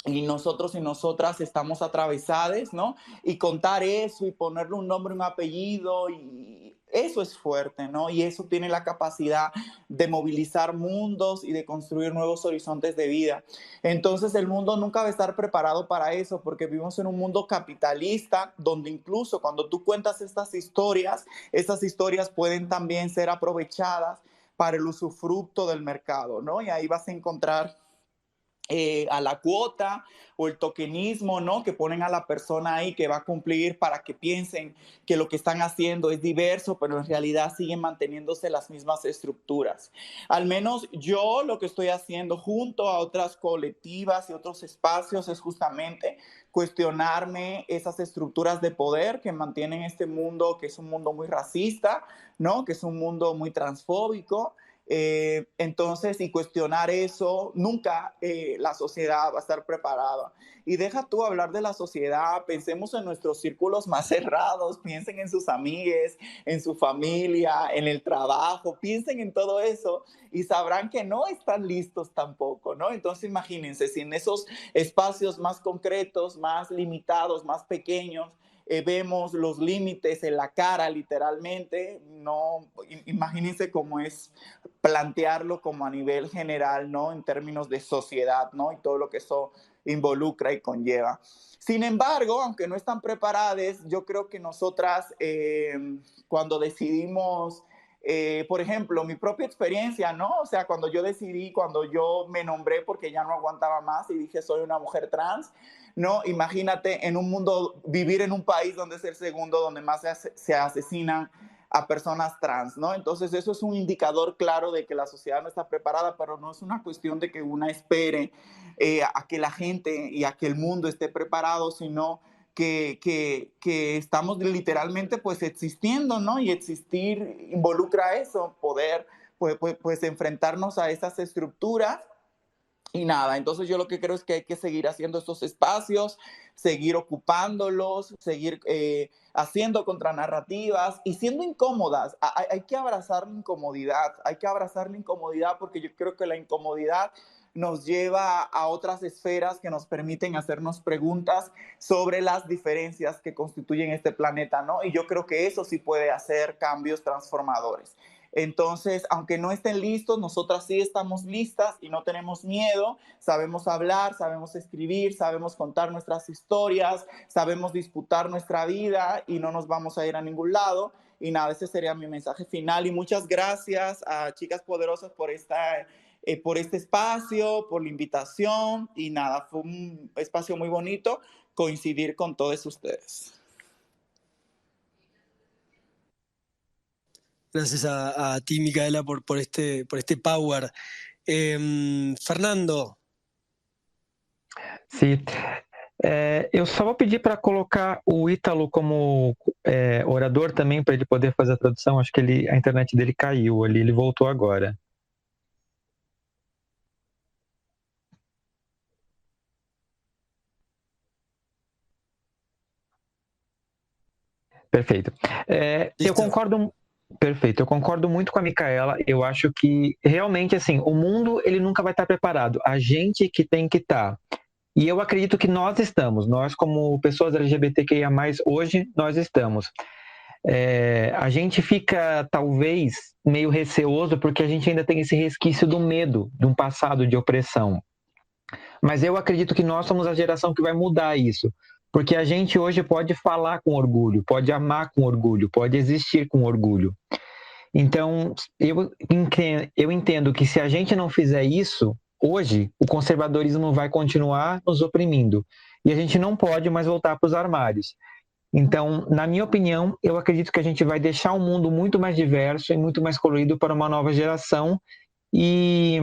y nosotras estamos atravesadas, ¿no? Y contar eso y ponerle un nombre, un apellido, y eso es fuerte, ¿no? Y eso tiene la capacidad de movilizar mundos y de construir nuevos horizontes de vida. Entonces el mundo nunca va a estar preparado para eso, porque vivimos en un mundo capitalista donde incluso cuando tú cuentas estas historias pueden también ser aprovechadas para el usufructo del mercado, ¿no? Y ahí vas a encontrar a la cuota o el tokenismo, ¿no? Que ponen a la persona ahí que va a cumplir para que piensen que lo que están haciendo es diverso, pero en realidad siguen manteniéndose las mismas estructuras. Al menos yo lo que estoy haciendo junto a otras colectivas y otros espacios es justamente cuestionarme esas estructuras de poder que mantienen este mundo, que es un mundo muy racista, ¿no? Que es un mundo muy transfóbico. Entonces, y cuestionar eso, nunca la sociedad va a estar preparada. Y deja tú hablar de la sociedad, pensemos en nuestros círculos más cerrados, piensen en sus amigues, en su familia, en el trabajo, piensen en todo eso y sabrán que no están listos tampoco, ¿no? Entonces, imagínense, si en esos espacios más concretos, más limitados, más pequeños, vemos los límites en la cara literalmente, no, imagínense cómo es plantearlo como a nivel general, ¿no? En términos de sociedad, ¿no? Y todo lo que eso involucra y conlleva. Sin embargo, aunque no están preparadas, yo creo que nosotras cuando decidimos, por ejemplo, mi propia experiencia, ¿no? O sea, cuando yo decidí, cuando yo me nombré porque ya no aguantaba más y dije soy una mujer trans, ¿no? Imagínate en un mundo, vivir en un país donde es el segundo, donde más se asesinan a personas trans, ¿no? Entonces eso es un indicador claro de que la sociedad no está preparada, pero no es una cuestión de que una espere a que la gente y a que el mundo esté preparado, sino que estamos literalmente pues existiendo, ¿no? Y existir involucra eso, poder pues enfrentarnos a esas estructuras. Y nada, entonces yo lo que creo es que hay que seguir haciendo estos espacios, seguir ocupándolos, seguir haciendo contranarrativas y siendo incómodas. Hay que abrazar la incomodidad, hay que abrazar la incomodidad porque yo creo que la incomodidad nos lleva a otras esferas que nos permiten hacernos preguntas sobre las diferencias que constituyen este planeta, ¿no? Y yo creo que eso sí puede hacer cambios transformadores. Entonces, aunque no estén listos, nosotras sí estamos listas y no tenemos miedo, sabemos hablar, sabemos escribir, sabemos contar nuestras historias, sabemos disputar nuestra vida y no nos vamos a ir a ningún lado. Y nada, ese sería mi mensaje final y muchas gracias a Chicas Poderosas por este espacio, por la invitación y nada, fue un espacio muy bonito coincidir con todos ustedes. Gracias a ti, Micaela, por este power. Fernando. Sim. Eu só vou pedir para colocar o Ítalo como orador também, para ele poder fazer a tradução. Acho que a internet dele caiu ali, ele voltou agora. Perfeito. Eu concordo. Perfeito, eu concordo muito com a Micaela. Eu acho que realmente assim, o mundo ele nunca vai estar preparado. A gente que tem que estar. E eu acredito que nós estamos. Nós como pessoas LGBTQIA+, hoje nós estamos. A gente fica talvez meio receoso porque a gente ainda tem esse resquício do medo, de um passado de opressão. Mas eu acredito que nós somos a geração que vai mudar isso. Porque a gente hoje pode falar com orgulho, pode amar com orgulho, pode existir com orgulho. Então, eu entendo que se a gente não fizer isso, hoje o conservadorismo vai continuar nos oprimindo. E a gente não pode mais voltar para os armários. Então, na minha opinião, eu acredito que a gente vai deixar um mundo muito mais diverso e muito mais colorido para uma nova geração. E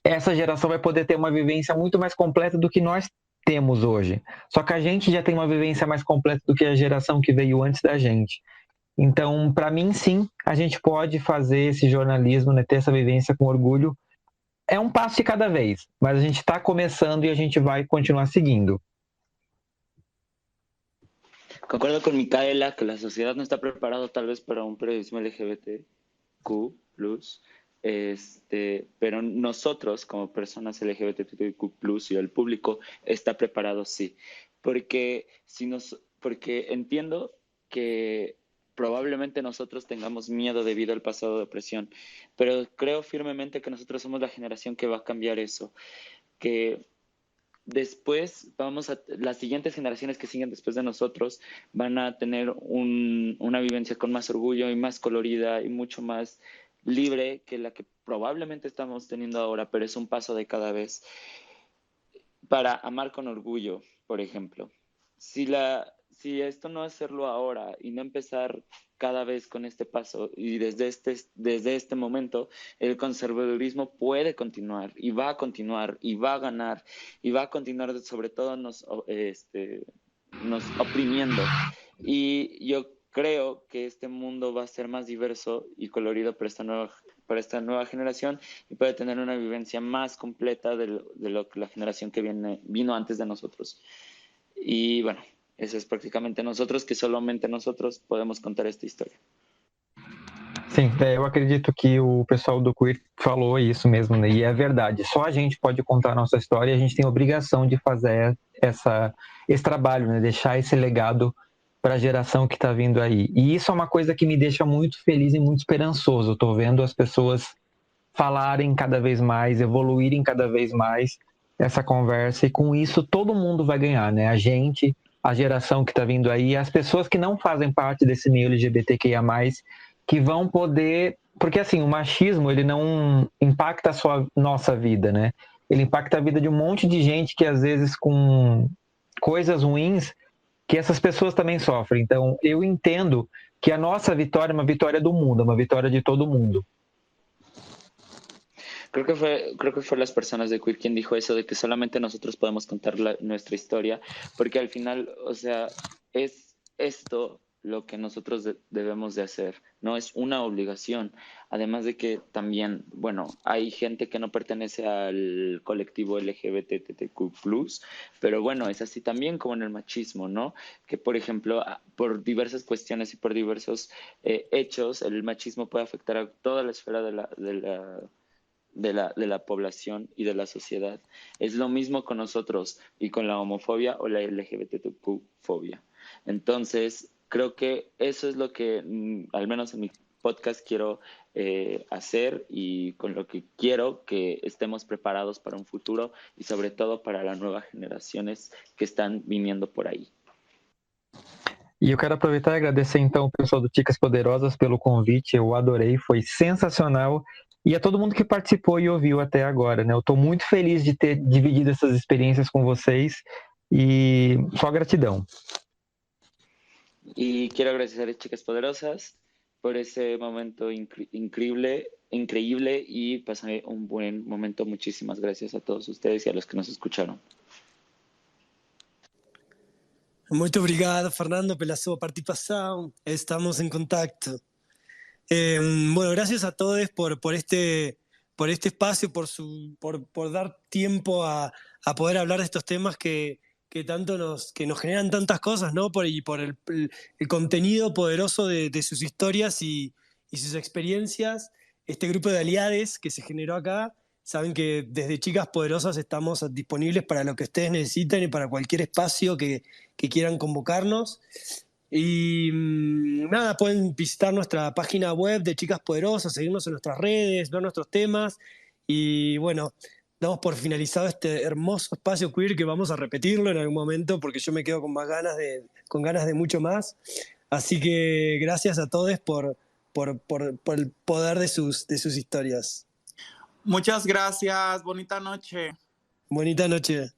essa geração vai poder ter uma vivência muito mais completa do que nós temos hoje. Só que a gente já tem uma vivência mais completa do que a geração que veio antes da gente. Então, para mim, sim, a gente pode fazer esse jornalismo, né, ter essa vivência com orgulho. É um passo de cada vez, mas a gente está começando e a gente vai continuar seguindo. Concuerdo con Micaela que la sociedad no está preparada tal vez para un periodismo LGBTQ+, pero nosotros como personas LGBTQ+, y el público está preparado, sí. Porque entiendo que probablemente nosotros tengamos miedo debido al pasado de opresión, pero creo firmemente que nosotros somos la generación que va a cambiar eso, que después las siguientes generaciones que siguen después de nosotros van a tener una vivencia con más orgullo y más colorida y mucho más libre que la que probablemente estamos teniendo ahora, pero es un paso de cada vez. para amar con orgullo, por ejemplo. Si esto no hacerlo ahora y no empezar cada vez con este paso y desde este momento, el conservadurismo puede continuar y va a continuar y va a ganar y va a continuar sobre todo nos oprimiendo. Y yo creo que este mundo va a ser más diverso y colorido para esta nueva generación y puede tener una vivencia más completa de lo que la generación que vino antes de nosotros. Y bueno, eso es prácticamente nosotros, que solamente nosotros podemos contar esta história. Sim, eu acredito que o pessoal do Queer falou isso mesmo, né? E é verdade. Só a gente pode contar a nossa história e a gente tem a obrigação de fazer esse trabalho, né? Deixar esse legado para a geração que está vindo aí. E isso é uma coisa que me deixa muito feliz e muito esperançoso. Eu estou vendo as pessoas falarem cada vez mais, evoluírem cada vez mais essa conversa, e com isso todo mundo vai ganhar, né? A gente, a geração que está vindo aí, as pessoas que não fazem parte desse meio LGBTQIA+, que vão poder... Porque, assim, o machismo, ele não impacta só a nossa vida, né? Ele impacta a vida de um monte de gente que, às vezes, com coisas ruins, que essas pessoas também sofrem. Então, eu entendo que a nossa vitória é uma vitória do mundo, é uma vitória de todo mundo. Creo que fue las personas de Queer quien dijo eso, de que solamente nosotros podemos contar nuestra historia, porque al final, o sea, es esto lo que nosotros debemos de hacer, no es una obligación. Además de que también, bueno, hay gente que no pertenece al colectivo LGBTQ+, pero bueno, es así también como en el machismo, ¿no? Que, por ejemplo, por diversas cuestiones y por diversos hechos, el machismo puede afectar a toda la esfera de la población y de la sociedad. Es lo mismo con nosotros y con la homofobia o la LGBTQ-fobia. Entonces, creo que eso es lo que, al menos en mi podcast, quiero hacer, y con lo que quiero que estemos preparados para un futuro y sobre todo para las nuevas generaciones que están viniendo por aí. E eu quero aproveitar e agradecer então o pessoal do Chicas Poderosas pelo convite, eu adorei, foi sensacional, e a todo mundo que participou e ouviu até agora, né? Eu estou muito feliz de ter dividido essas experiências com vocês, e só gratidão. Y quiero agradecer a Chicas Poderosas por ese momento increíble y pasé un buen momento. Muchísimas gracias a todos ustedes y a los que nos escucharon. Muito obrigado, Fernando, pela sua participação. Estamos em contacto. Bueno, gracias a todos por este espacio, por dar tiempo a poder hablar de estos temas que nos generan tantas cosas, ¿no? Y por el contenido poderoso de sus historias y sus experiencias. Este grupo de aliades que se generó acá, saben que desde Chicas Poderosas estamos disponibles para lo que ustedes necesiten y para cualquier espacio que quieran convocarnos. Y nada, pueden visitar nuestra página web de Chicas Poderosas, seguirnos en nuestras redes, ver nuestros temas. Y bueno, damos por finalizado este hermoso espacio queer, que vamos a repetirlo en algún momento porque yo me quedo con ganas de mucho más. Así que gracias a todos por el poder de sus historias. Muchas gracias. Bonita noche. Bonita noche.